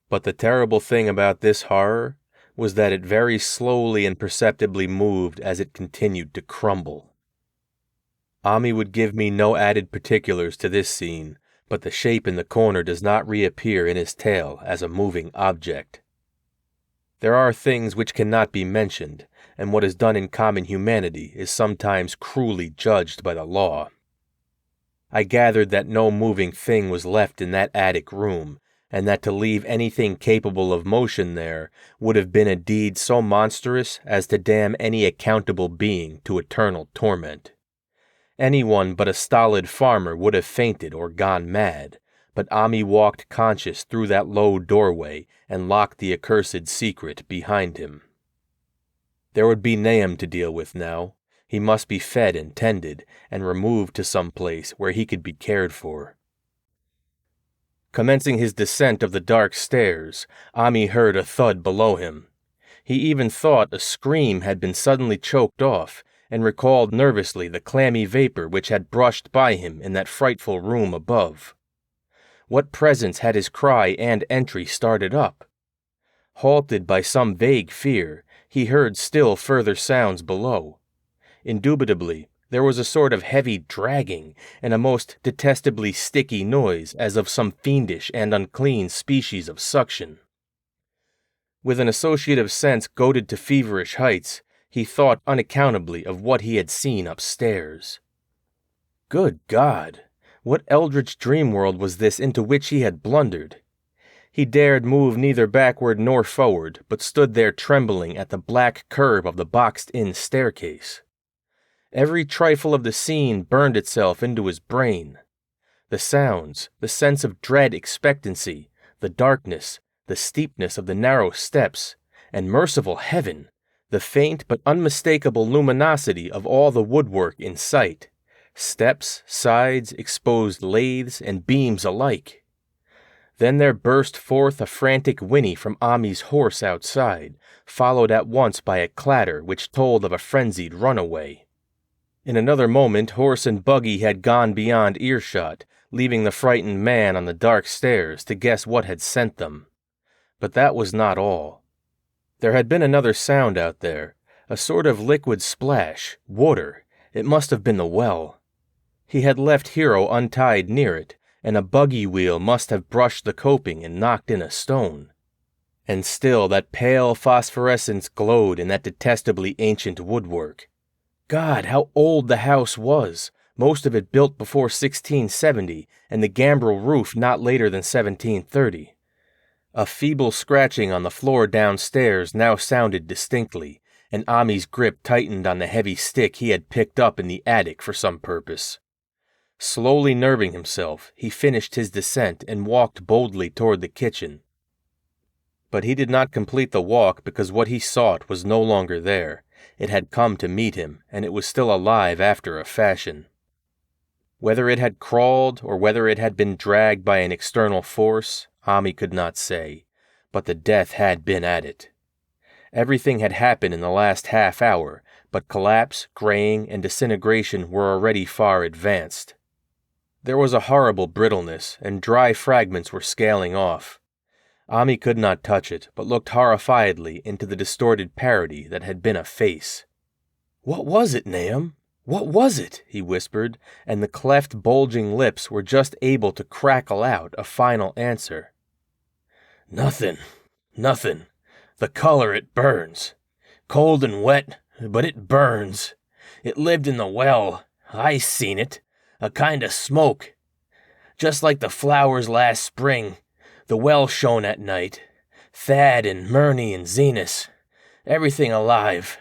But the terrible thing about this horror was that it very slowly and perceptibly moved as it continued to crumble. Ami would give me no added particulars to this scene, but the shape in the corner does not reappear in his tail as a moving object. There are things which cannot be mentioned, and what is done in common humanity is sometimes cruelly judged by the law. I gathered that no moving thing was left in that attic room, and that to leave anything capable of motion there would have been a deed so monstrous as to damn any accountable being to eternal torment. Anyone but a stolid farmer would have fainted or gone mad, but Ami walked conscious through that low doorway and locked the accursed secret behind him. There would be Nahum to deal with now. He must be fed and tended, and removed to some place where he could be cared for. Commencing his descent of the dark stairs, Ami heard a thud below him. He even thought a scream had been suddenly choked off, and recalled nervously the clammy vapor which had brushed by him in that frightful room above. What presence had his cry and entry started up? Halted by some vague fear, he heard still further sounds below. Indubitably, there was a sort of heavy dragging and a most detestably sticky noise as of some fiendish and unclean species of suction. With an associative sense goaded to feverish heights, he thought unaccountably of what he had seen upstairs. Good God! What eldritch dream world was this into which he had blundered? He dared move neither backward nor forward, but stood there trembling at the black curve of the boxed-in staircase. Every trifle of the scene burned itself into his brain. The sounds, the sense of dread expectancy, the darkness, the steepness of the narrow steps, and merciful heaven, the faint but unmistakable luminosity of all the woodwork in sight, steps, sides, exposed lathes, and beams alike. Then there burst forth a frantic whinny from Ami's horse outside, followed at once by a clatter which told of a frenzied runaway. In another moment horse and buggy had gone beyond earshot, leaving the frightened man on the dark stairs to guess what had sent them. But that was not all. There had been another sound out there, a sort of liquid splash, water. It must have been the well. He had left Hero untied near it, and a buggy wheel must have brushed the coping and knocked in a stone. And still that pale phosphorescence glowed in that detestably ancient woodwork. God, how old the house was, most of it built before 1670, and the gambrel roof not later than 1730. A feeble scratching on the floor downstairs now sounded distinctly, and Ami's grip tightened on the heavy stick he had picked up in the attic for some purpose. Slowly nerving himself, he finished his descent and walked boldly toward the kitchen. But he did not complete the walk because what he sought was no longer there. It had come to meet him, and it was still alive after a fashion. Whether it had crawled or whether it had been dragged by an external force, Ami could not say, but the death had been at it. Everything had happened in the last half hour, but collapse, graying, and disintegration were already far advanced. There was a horrible brittleness, and dry fragments were scaling off. Ami could not touch it, but looked horrifiedly into the distorted parody that had been a face. "What was it, Nahum? What was it?" he whispered, and the cleft, bulging lips were just able to crackle out a final answer. "Nothing. The color, it burns. Cold and wet, but it burns. It lived in the well. I seen it. A kind of smoke. Just like the flowers last spring. The well shone at night. Thad and Murney and Zenas. Everything alive.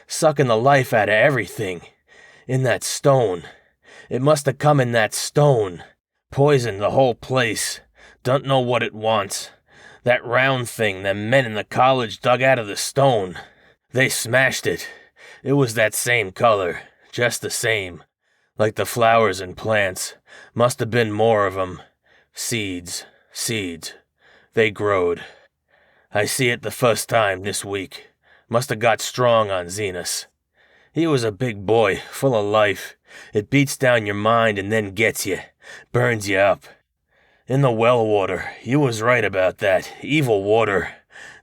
Sucking the life out of everything. In that stone. It must have come in that stone. Poisoned the whole place. Don't know what it wants. That round thing them men in the college dug out of the stone. They smashed it. It was that same color. Just the same. Like the flowers and plants. Must have been more of 'em. Seeds. They growed. I see it the first time this week. Must have got strong on Zenas. He was a big boy, full of life. It beats down your mind and then gets you. Burns you up. In the well water, you was right about that. Evil water.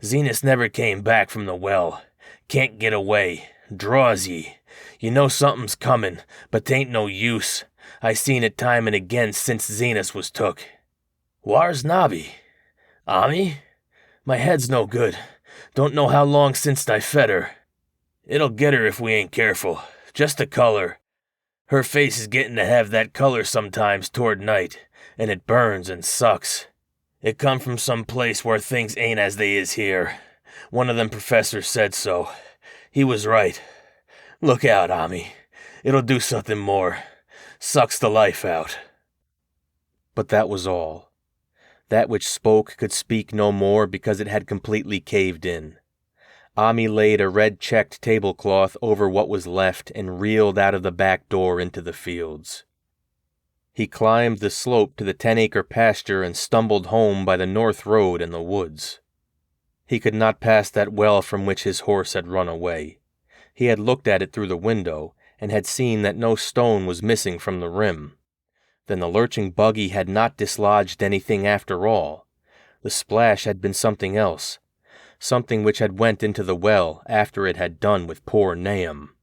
Zenas never came back from the well. Can't get away. Draws ye. You know something's comin', but 'tain't no use. I seen it time and again since Zenas was took. Whar's Nobby? Ami? My head's no good. Don't know how long since I fed her. It'll get her if we ain't careful. Just the color. Her face is getting to have that color sometimes toward night, and it burns and sucks. It come from some place where things ain't as they is here. One of them professors said so. He was right. Look out, Ami. It'll do something more. Sucks the life out. But that was all. That which spoke could speak no more because it had completely caved in. Ami laid a red-checked tablecloth over what was left and reeled out of the back door into the fields. He climbed the slope to the 10-acre pasture and stumbled home by the north road and the woods. He could not pass that well from which his horse had run away. He had looked at it through the window and had seen that no stone was missing from the rim. Then the lurching buggy had not dislodged anything after all. The splash had been something else, something which had went into the well after it had done with poor Nahum.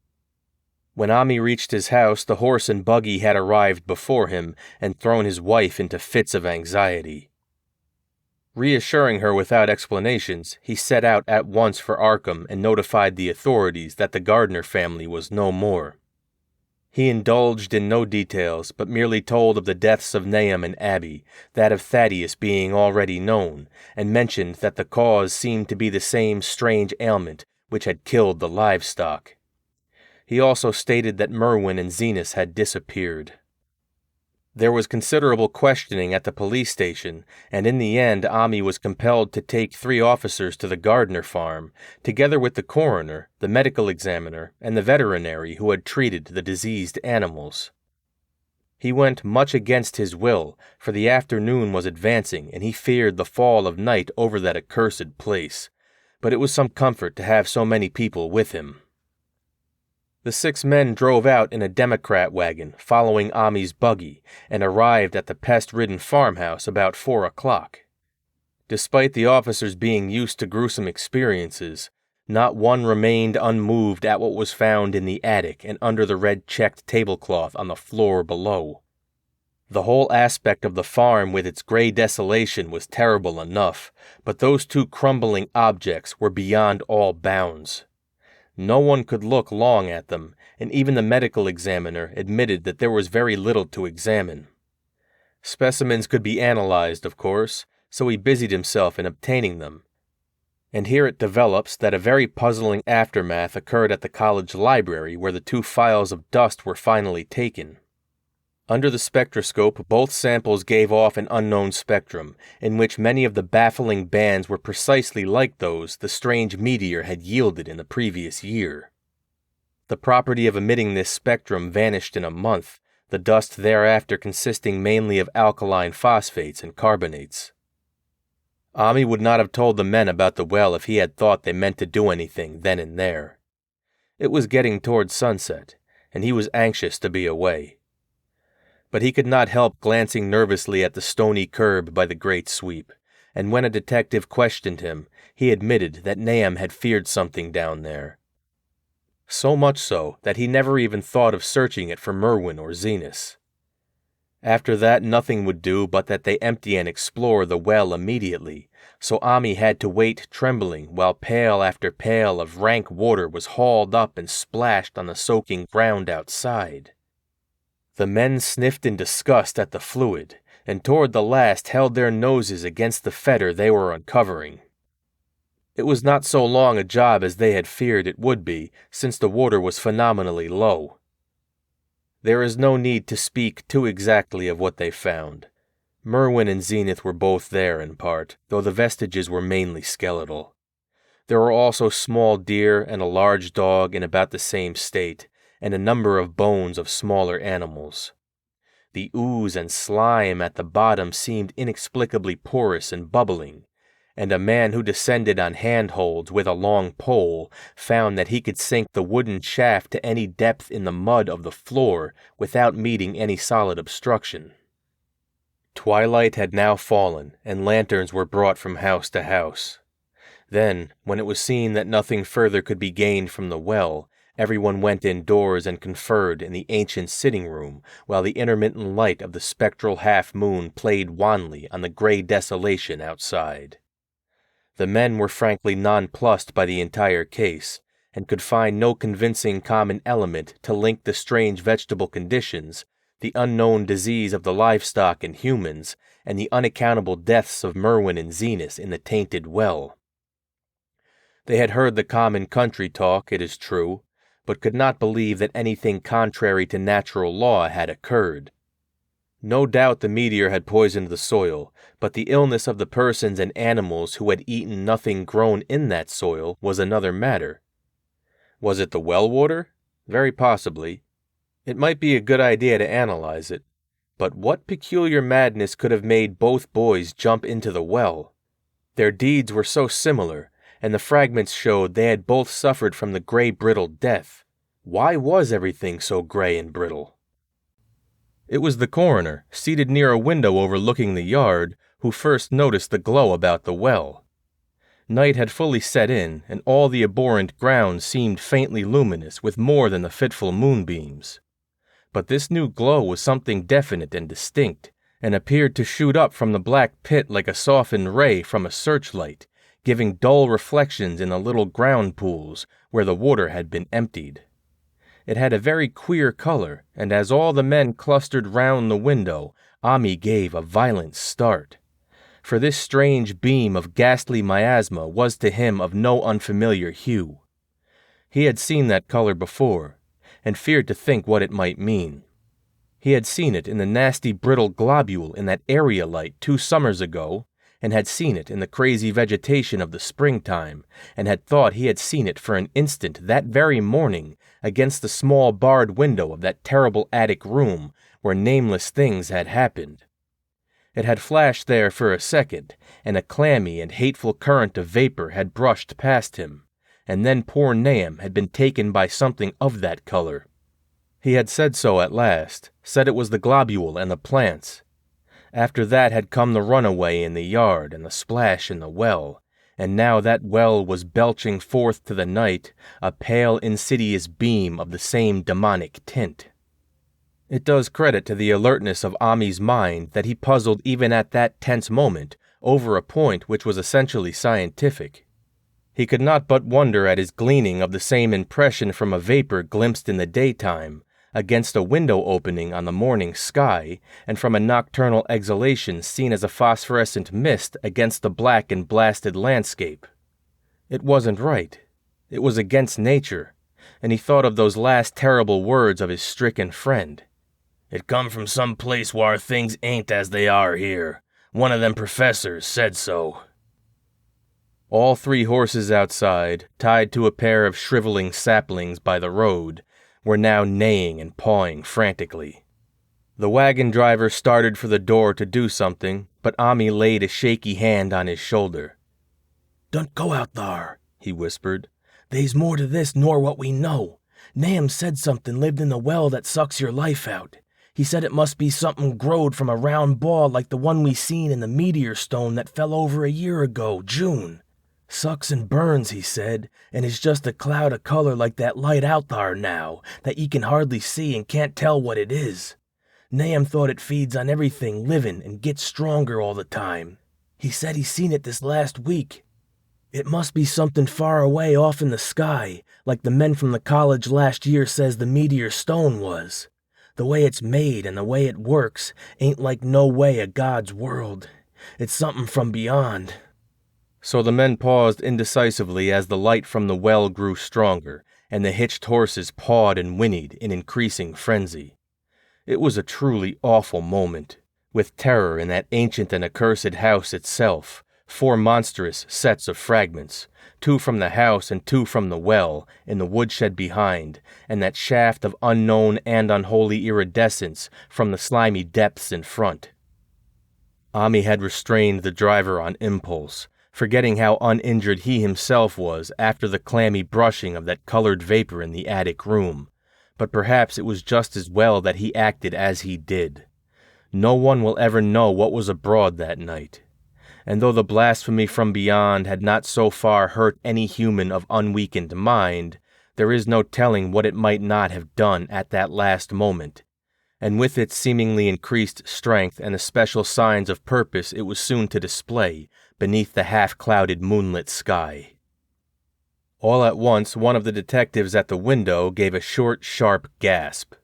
When Ami reached his house, the horse and buggy had arrived before him and thrown his wife into fits of anxiety. Reassuring her without explanations, he set out at once for Arkham and notified the authorities that the Gardner family was no more. He indulged in no details, but merely told of the deaths of Nahum and Abby, that of Thaddeus being already known, and mentioned that the cause seemed to be the same strange ailment which had killed the livestock. He also stated that Merwin and Zenas had disappeared. There was considerable questioning at the police station, and in the end Ami was compelled to take 3 officers to the Gardner farm, together with the coroner, the medical examiner, and the veterinary who had treated the diseased animals. He went much against his will, for the afternoon was advancing and he feared the fall of night over that accursed place, but it was some comfort to have so many people with him. The 6 men drove out in a Democrat wagon, following Ami's buggy, and arrived at the pest-ridden farmhouse about 4 o'clock. Despite the officers being used to gruesome experiences, not one remained unmoved at what was found in the attic and under the red-checked tablecloth on the floor below. The whole aspect of the farm with its gray desolation was terrible enough, but those 2 crumbling objects were beyond all bounds. No one could look long at them, and even the medical examiner admitted that there was very little to examine. Specimens could be analyzed, of course, so he busied himself in obtaining them. And here it develops that a very puzzling aftermath occurred at the college library where the 2 files of dust were finally taken. Under the spectroscope, both samples gave off an unknown spectrum, in which many of the baffling bands were precisely like those the strange meteor had yielded in the previous year. The property of emitting this spectrum vanished in a month, the dust thereafter consisting mainly of alkaline phosphates and carbonates. Ami would not have told the men about the well if he had thought they meant to do anything then and there. It was getting toward sunset, and he was anxious to be away. But he could not help glancing nervously at the stony curb by the great sweep, and when a detective questioned him, he admitted that Nahum had feared something down there. So much so that he never even thought of searching it for Merwin or Zenas. After that nothing would do but that they empty and explore the well immediately, so Ami had to wait trembling while pail after pail of rank water was hauled up and splashed on the soaking ground outside. The men sniffed in disgust at the fluid, and toward the last held their noses against the fetor they were uncovering. It was not so long a job as they had feared it would be, since the water was phenomenally low. There is no need to speak too exactly of what they found. Merwin and Zenith were both there in part, though the vestiges were mainly skeletal. There were also small deer and a large dog in about the same state, and a number of bones of smaller animals. The ooze and slime at the bottom seemed inexplicably porous and bubbling, and a man who descended on handholds with a long pole found that he could sink the wooden shaft to any depth in the mud of the floor without meeting any solid obstruction. Twilight had now fallen, and lanterns were brought from house to house. Then, when it was seen that nothing further could be gained from the well, Everyone went indoors and conferred in the ancient sitting room while the intermittent light of the spectral half-moon played wanly on the gray desolation outside. The men were frankly nonplussed by the entire case, and could find no convincing common element to link the strange vegetable conditions, the unknown disease of the livestock and humans, and the unaccountable deaths of Merwin and Zenas in the tainted well. They had heard the common country talk, it is true, but could not believe that anything contrary to natural law had occurred. No doubt the meteor had poisoned the soil, but the illness of the persons and animals who had eaten nothing grown in that soil was another matter. Was it the well water? Very possibly. It might be a good idea to analyze it, but what peculiar madness could have made both boys jump into the well? Their deeds were so similar, and the fragments showed they had both suffered from the gray brittle death. Why was everything so gray and brittle? It was the coroner, seated near a window overlooking the yard, who first noticed the glow about the well. Night had fully set in, and all the abhorrent ground seemed faintly luminous with more than the fitful moonbeams. But this new glow was something definite and distinct, and appeared to shoot up from the black pit like a softened ray from a searchlight, giving dull reflections in the little ground pools where the water had been emptied. It had a very queer color, and as all the men clustered round the window, Ami gave a violent start. For this strange beam of ghastly miasma was to him of no unfamiliar hue. He had seen that color before, and feared to think what it might mean. He had seen it in the nasty brittle globule in that area light 2 summers ago, and had seen it in the crazy vegetation of the springtime, and had thought he had seen it for an instant that very morning against the small barred window of that terrible attic room where nameless things had happened. It had flashed there for a second, and a clammy and hateful current of vapor had brushed past him, and then poor Nahum had been taken by something of that color. He had said so at last, said it was the globule and the plants. After that had come the runaway in the yard and the splash in the well, and now that well was belching forth to the night a pale, insidious beam of the same demonic tint. It does credit to the alertness of Ami's mind that he puzzled even at that tense moment over a point which was essentially scientific. He could not but wonder at his gleaning of the same impression from a vapor glimpsed in the daytime, against a window opening on the morning sky, and from a nocturnal exhalation seen as a phosphorescent mist against the black and blasted landscape. It wasn't right. It was against nature, and he thought of those last terrible words of his stricken friend. It come from some place whar things ain't as they are here. One of them professors said so. All 3 horses outside, tied to a pair of shriveling saplings by the road, were now neighing and pawing frantically. The wagon driver started for the door to do something, but Ami laid a shaky hand on his shoulder. "Don't go out thar," he whispered. "They's more to this nor what we know. Nahum said something lived in the well that sucks your life out. He said it must be something growed from a round ball like the one we seen in the meteor stone that fell over a year ago, June. Sucks and burns, he said, and is just a cloud of color like that light out thar now, that ye can hardly see and can't tell what it is. Nahum thought it feeds on everything livin' and gets stronger all the time. He said he seen it this last week. It must be something far away off in the sky, like the men from the college last year says the meteor stone was. The way it's made and the way it works ain't like no way of God's world. It's something from beyond." So the men paused indecisively as the light from the well grew stronger, and the hitched horses pawed and whinnied in increasing frenzy. It was a truly awful moment, with terror in that ancient and accursed house itself, 4 monstrous sets of fragments, 2 from the house and 2 from the well, in the woodshed behind, and that shaft of unknown and unholy iridescence from the slimy depths in front. Ami had restrained the driver on impulse, forgetting how uninjured he himself was after the clammy brushing of that colored vapor in the attic room, but perhaps it was just as well that he acted as he did. No one will ever know what was abroad that night, and though the blasphemy from beyond had not so far hurt any human of unweakened mind, There is no telling what it might not have done at that last moment, and with its seemingly increased strength and the special signs of purpose it was soon to display beneath the half-clouded moonlit sky. All at once, one of the detectives at the window gave a short, sharp gasp.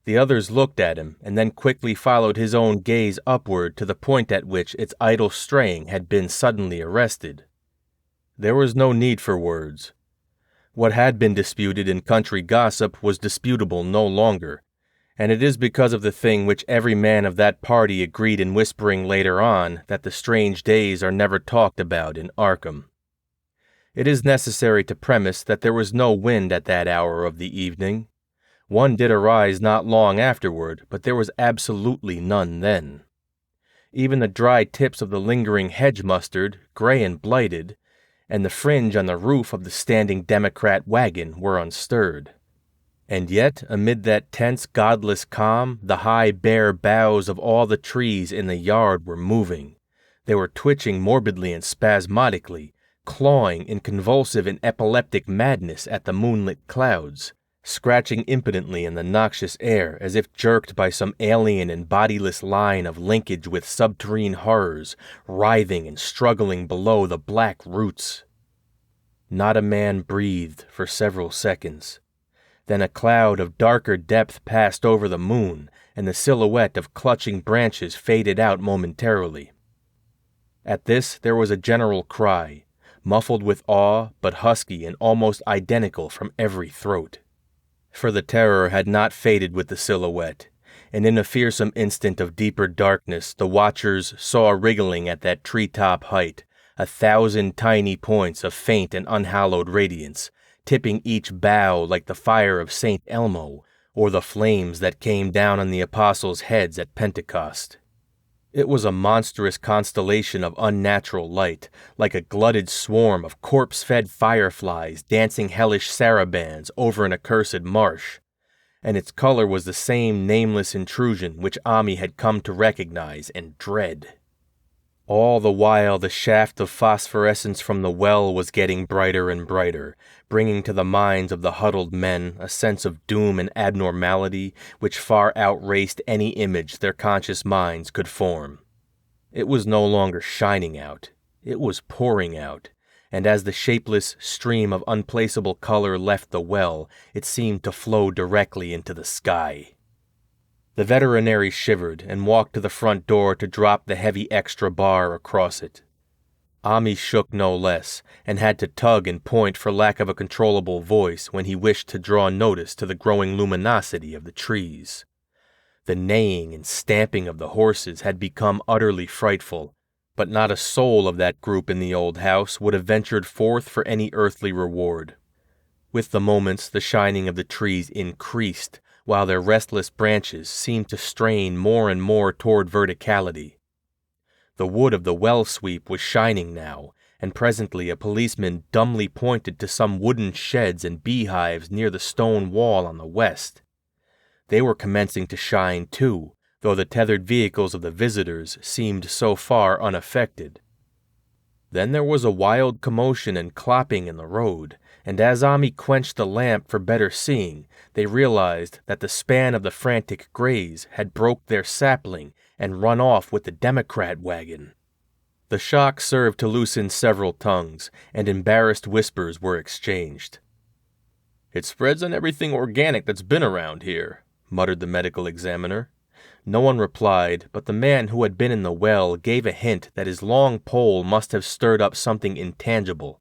The others looked at him, and then quickly followed his own gaze upward to the point at which its idle straying had been suddenly arrested. There was no need for words. What had been disputed in country gossip was disputable no longer, and it is because of the thing which every man of that party agreed in whispering later on that the strange days are never talked about in Arkham. It is necessary to premise that there was no wind at that hour of the evening. One did arise not long afterward, but there was absolutely none then. Even the dry tips of the lingering hedge mustard, gray and blighted, and the fringe on the roof of the standing Democrat wagon were unstirred. And yet, amid that tense, godless calm, the high, bare boughs of all the trees in the yard were moving. They were twitching morbidly and spasmodically, clawing in convulsive and epileptic madness at the moonlit clouds, scratching impotently in the noxious air as if jerked by some alien and bodiless line of linkage with subterrene horrors, writhing and struggling below the black roots. Not a man breathed for several seconds. Then a cloud of darker depth passed over the moon, and the silhouette of clutching branches faded out momentarily. At this there was a general cry, muffled with awe but husky and almost identical from every throat. For the terror had not faded with the silhouette, and in a fearsome instant of deeper darkness the watchers saw wriggling at that treetop height 1,000 tiny points of faint and unhallowed radiance, tipping each bough like the fire of St. Elmo, or the flames that came down on the apostles' heads at Pentecost. It was a monstrous constellation of unnatural light, like a glutted swarm of corpse-fed fireflies dancing hellish sarabands over an accursed marsh, and its color was the same nameless intrusion which Ami had come to recognize and dread. All the while the shaft of phosphorescence from the well was getting brighter and brighter, bringing to the minds of the huddled men a sense of doom and abnormality which far outraced any image their conscious minds could form. It was no longer shining out, it was pouring out, and as the shapeless stream of unplaceable color left the well, it seemed to flow directly into the sky. The veterinary shivered and walked to the front door to drop the heavy extra bar across it. Ami shook no less, and had to tug and point for lack of a controllable voice when he wished to draw notice to the growing luminosity of the trees. The neighing and stamping of the horses had become utterly frightful, but not a soul of that group in the old house would have ventured forth for any earthly reward. With the moments the shining of the trees increased, while their restless branches seemed to strain more and more toward verticality. The wood of the well sweep was shining now, and presently a policeman dumbly pointed to some wooden sheds and beehives near the stone wall on the west. They were commencing to shine too, though the tethered vehicles of the visitors seemed so far unaffected. Then there was a wild commotion and clopping in the road, and as Ami quenched the lamp for better seeing, they realized that the span of the frantic grays had broke their sapling and run off with the Democrat wagon. The shock served to loosen several tongues, and embarrassed whispers were exchanged. "It spreads on everything organic that's been around here," muttered the medical examiner. No one replied, but the man who had been in the well gave a hint that his long pole must have stirred up something intangible.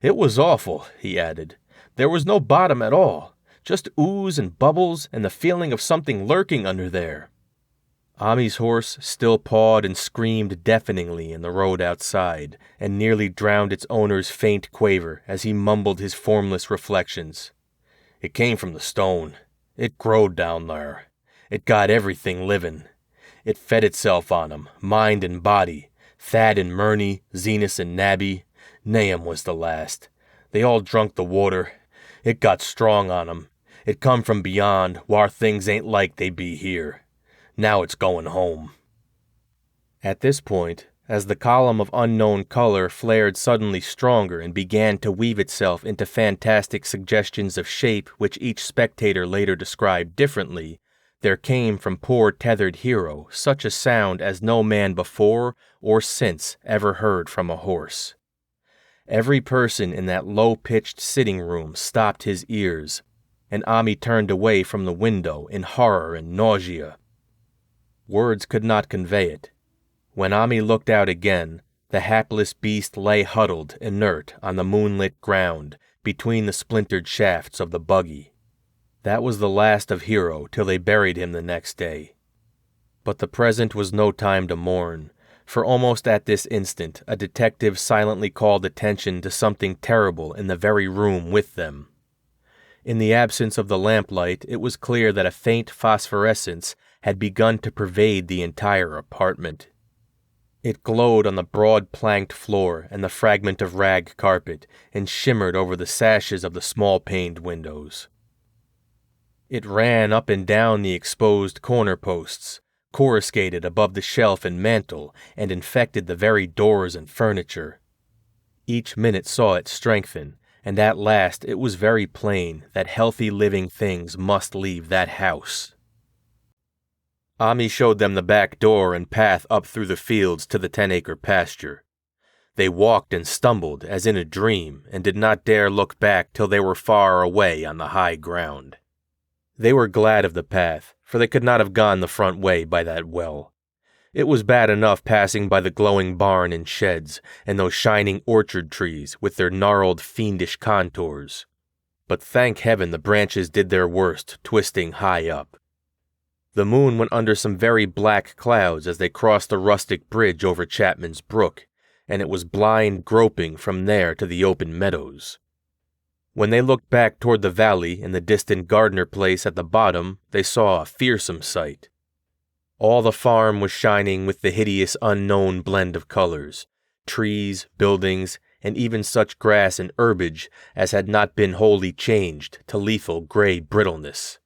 "It was awful," he added. "There was no bottom at all, just ooze and bubbles and the feeling of something lurking under there." Ami's horse still pawed and screamed deafeningly in the road outside, and nearly drowned its owner's faint quaver as he mumbled his formless reflections. "It came from the stone. It growed down there. It got everything living. It fed itself on 'em, mind and body. Thad and Murney, Zenas and Nabby. Nahum was the last. They all drunk the water. It got strong on 'em. It come from beyond, whar things ain't like they be here. Now it's going home." At this point, as the column of unknown color flared suddenly stronger and began to weave itself into fantastic suggestions of shape which each spectator later described differently, there came from poor tethered hero such a sound as no man before or since ever heard from a horse. Every person in that low-pitched sitting room stopped his ears, and Ami turned away from the window in horror and nausea. Words could not convey it. When Ami looked out again, the hapless beast lay huddled, inert, on the moonlit ground, between the splintered shafts of the buggy. That was the last of Hero till they buried him the next day. But the present was no time to mourn, for almost at this instant a detective silently called attention to something terrible in the very room with them. In the absence of the lamplight, it was clear that a faint phosphorescence had begun to pervade the entire apartment. It glowed on the broad planked floor and the fragment of rag carpet, and shimmered over the sashes of the small-paned windows. It ran up and down the exposed corner posts, coruscated above the shelf and mantel, and infected the very doors and furniture. Each minute saw it strengthen, and at last it was very plain that healthy living things must leave that house. Ami showed them the back door and path up through the fields to the 10-acre pasture. They walked and stumbled as in a dream, and did not dare look back till they were far away on the high ground. They were glad of the path, for they could not have gone the front way by that well. It was bad enough passing by the glowing barn and sheds, and those shining orchard trees with their gnarled, fiendish contours. But thank heaven the branches did their worst, twisting high up. The moon went under some very black clouds as they crossed the rustic bridge over Chapman's Brook, and it was blind groping from there to the open meadows. When they looked back toward the valley and the distant Gardner place at the bottom, they saw a fearsome sight. All the farm was shining with the hideous unknown blend of colors, trees, buildings, and even such grass and herbage as had not been wholly changed to lethal gray brittleness.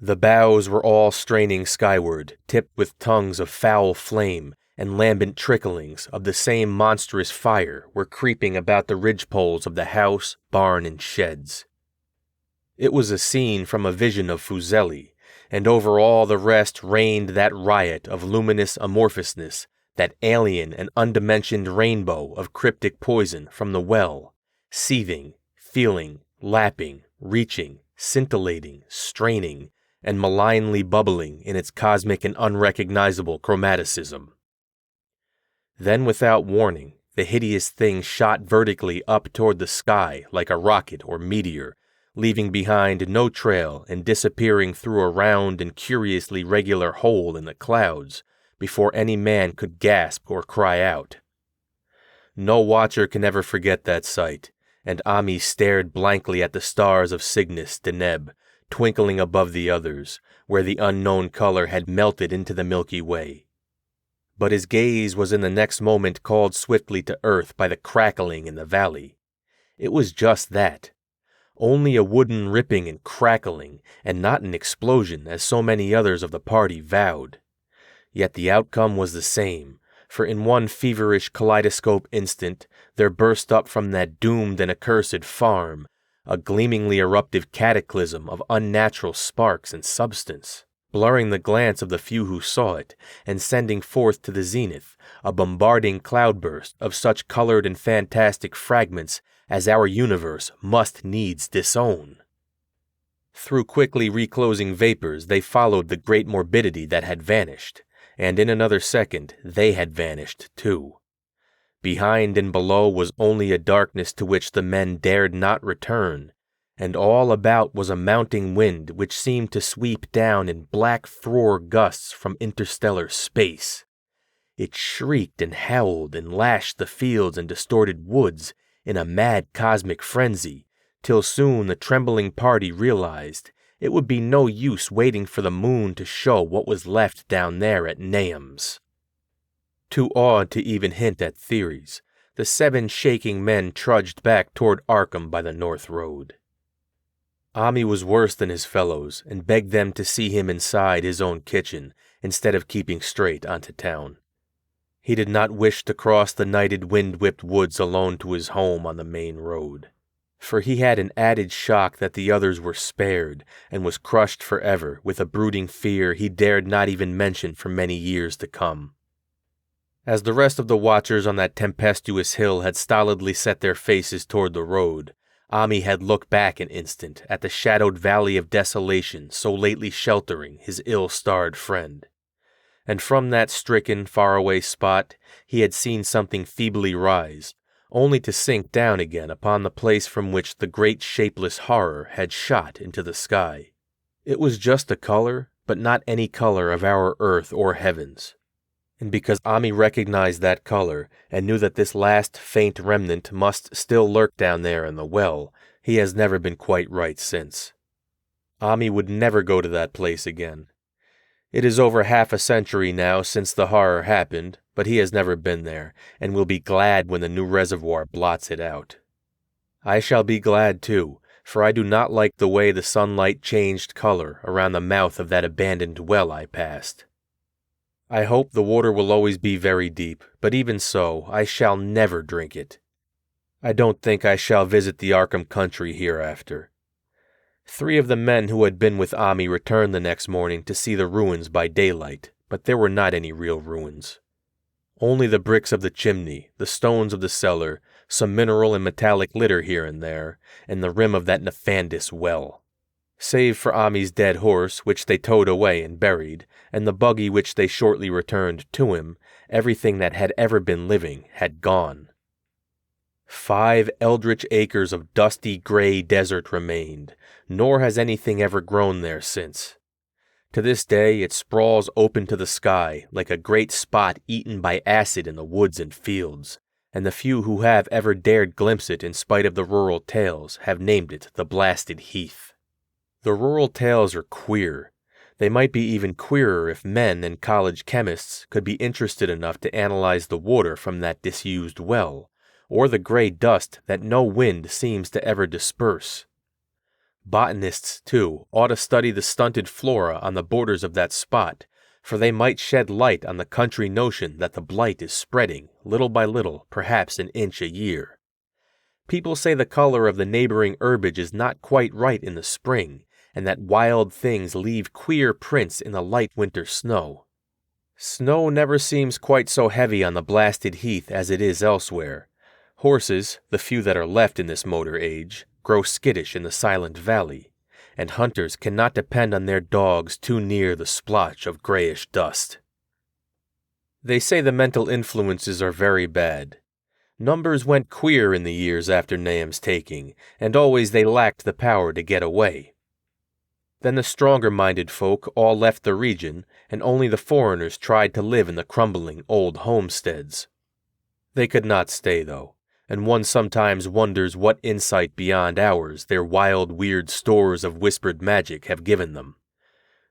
The boughs were all straining skyward, tipped with tongues of foul flame, and lambent tricklings of the same monstrous fire were creeping about the ridgepoles of the house, barn, and sheds. It was a scene from a vision of Fuseli, and over all the rest reigned that riot of luminous amorphousness, that alien and undimensioned rainbow of cryptic poison from the well, seething, feeling, lapping, reaching, scintillating, straining, and malignly bubbling in its cosmic and unrecognizable chromaticism. Then, without warning, the hideous thing shot vertically up toward the sky like a rocket or meteor, leaving behind no trail and disappearing through a round and curiously regular hole in the clouds before any man could gasp or cry out. No watcher can ever forget that sight, and Ami stared blankly at the stars of Cygnus Deneb, twinkling above the others, where the unknown color had melted into the Milky Way. But his gaze was in the next moment called swiftly to earth by the crackling in the valley. It was just that. Only a wooden ripping and crackling, and not an explosion as so many others of the party vowed. Yet the outcome was the same, for in one feverish kaleidoscope instant there burst up from that doomed and accursed farm a gleamingly eruptive cataclysm of unnatural sparks and substance, blurring the glance of the few who saw it, and sending forth to the zenith a bombarding cloudburst of such colored and fantastic fragments as our universe must needs disown. Through quickly reclosing vapors they followed the great morbidity that had vanished, and in another second they had vanished too. Behind and below was only a darkness to which the men dared not return, and all about was a mounting wind which seemed to sweep down in black frore gusts from interstellar space. It shrieked and howled and lashed the fields and distorted woods in a mad cosmic frenzy, till soon the trembling party realized it would be no use waiting for the moon to show what was left down there at Nahum's. Too awed to even hint at theories, the 7 shaking men trudged back toward Arkham by the North Road. Ami was worse than his fellows and begged them to see him inside his own kitchen instead of keeping straight onto town. He did not wish to cross the nighted wind-whipped woods alone to his home on the main road, for he had an added shock that the others were spared and was crushed forever with a brooding fear he dared not even mention for many years to come. As the rest of the watchers on that tempestuous hill had stolidly set their faces toward the road, Ami had looked back an instant at the shadowed valley of desolation so lately sheltering his ill-starred friend. And from that stricken, faraway spot he had seen something feebly rise, only to sink down again upon the place from which the great shapeless horror had shot into the sky. It was just a color, but not any color of our earth or heavens. And because Ami recognized that color, and knew that this last faint remnant must still lurk down there in the well, he has never been quite right since. Ami would never go to that place again. It is over half a century now since the horror happened, but he has never been there, and will be glad when the new reservoir blots it out. I shall be glad too, for I do not like the way the sunlight changed color around the mouth of that abandoned well I passed. I hope the water will always be very deep, but even so, I shall never drink it. I don't think I shall visit the Arkham country hereafter. 3 of the men who had been with Ami returned the next morning to see the ruins by daylight, but there were not any real ruins. Only the bricks of the chimney, the stones of the cellar, some mineral and metallic litter here and there, and the rim of that nefandous well. Save for Ami's dead horse, which they towed away and buried, and the buggy which they shortly returned to him, everything that had ever been living had gone. 5 eldritch acres of dusty gray desert remained, nor has anything ever grown there since. To this day it sprawls open to the sky like a great spot eaten by acid in the woods and fields, and the few who have ever dared glimpse it in spite of the rural tales have named it the Blasted Heath. The rural tales are queer. They might be even queerer if men and college chemists could be interested enough to analyze the water from that disused well, or the gray dust that no wind seems to ever disperse. Botanists, too, ought to study the stunted flora on the borders of that spot, for they might shed light on the country notion that the blight is spreading, little by little, perhaps an inch a year. People say the color of the neighboring herbage is not quite right in the spring, and that wild things leave queer prints in the light winter snow. Snow never seems quite so heavy on the Blasted Heath as it is elsewhere. Horses, the few that are left in this motor age, grow skittish in the silent valley, and hunters cannot depend on their dogs too near the splotch of grayish dust. They say the mental influences are very bad. Numbers went queer in the years after Nahum's taking, and always they lacked the power to get away. Then the stronger-minded folk all left the region, and only the foreigners tried to live in the crumbling old homesteads. They could not stay, though, and one sometimes wonders what insight beyond ours their wild, weird stores of whispered magic have given them.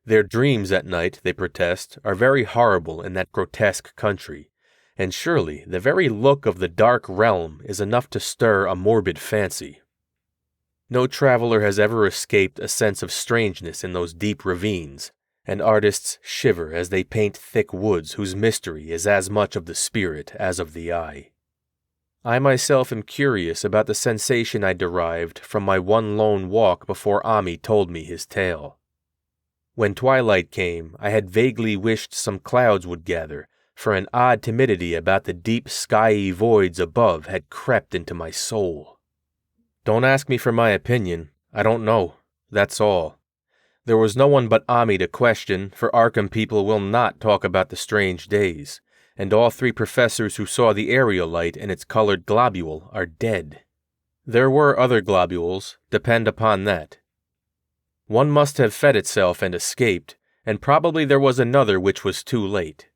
Their dreams at night, they protest, are very horrible in that grotesque country, and surely the very look of the dark realm is enough to stir a morbid fancy. No traveler has ever escaped a sense of strangeness in those deep ravines, and artists shiver as they paint thick woods whose mystery is as much of the spirit as of the eye. I myself am curious about the sensation I derived from my one lone walk before Ami told me his tale. When twilight came, I had vaguely wished some clouds would gather, for an odd timidity about the deep skyey voids above had crept into my soul. Don't ask me for my opinion. I don't know. That's all. There was no one but Ami to question, for Arkham people will not talk about the strange days, and all 3 professors who saw the aerolite and its colored globule are dead. There were other globules, depend upon that. One must have fed itself and escaped, and probably there was another which was too late.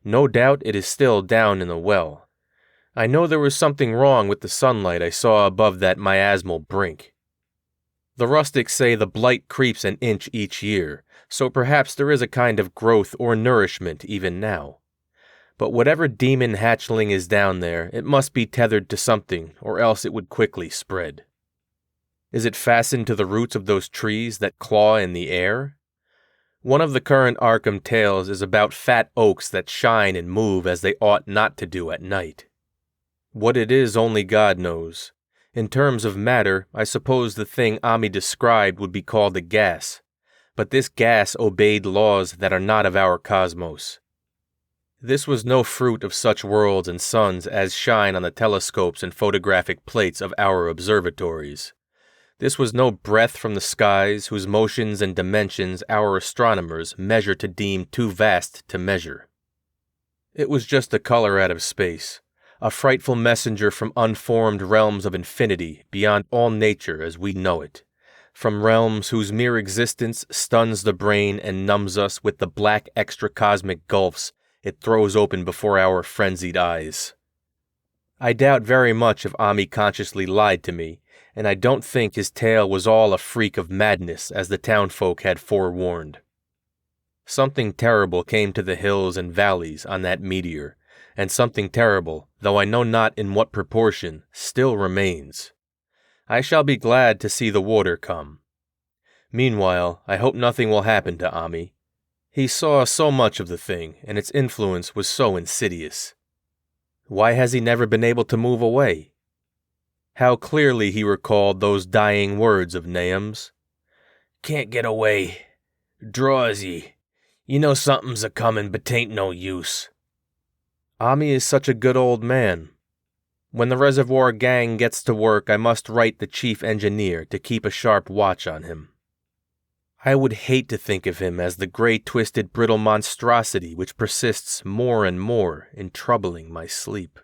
No doubt it is still down in the well. I know there was something wrong with the sunlight I saw above that miasmal brink. The rustics say the blight creeps an inch each year, so perhaps there is a kind of growth or nourishment even now. But whatever demon hatchling is down there, it must be tethered to something, or else it would quickly spread. Is it fastened to the roots of those trees that claw in the air? One of the current Arkham tales is about fat oaks that shine and move as they ought not to do at night. What it is only God knows. In terms of matter, I suppose the thing Ami described would be called a gas, but this gas obeyed laws that are not of our cosmos. This was no fruit of such worlds and suns as shine on the telescopes and photographic plates of our observatories. This was no breath from the skies whose motions and dimensions our astronomers measure to deem too vast to measure. It was just a color out of space, a frightful messenger from unformed realms of infinity beyond all nature as we know it, from realms whose mere existence stuns the brain and numbs us with the black extracosmic gulfs it throws open before our frenzied eyes. I doubt very much if Ami consciously lied to me, and I don't think his tale was all a freak of madness as the townfolk had forewarned. Something terrible came to the hills and valleys on that meteor, and something terrible, though I know not in what proportion, still remains. I shall be glad to see the water come. Meanwhile, I hope nothing will happen to Ami. He saw so much of the thing, and its influence was so insidious. Why has he never been able to move away? How clearly he recalled those dying words of Nahum's. "Can't get away. Draws ye. You know something's a-comin', but 'tain't no use." Ami is such a good old man. When the Reservoir gang gets to work, I must write the chief engineer to keep a sharp watch on him. I would hate to think of him as the gray, twisted, brittle monstrosity which persists more and more in troubling my sleep.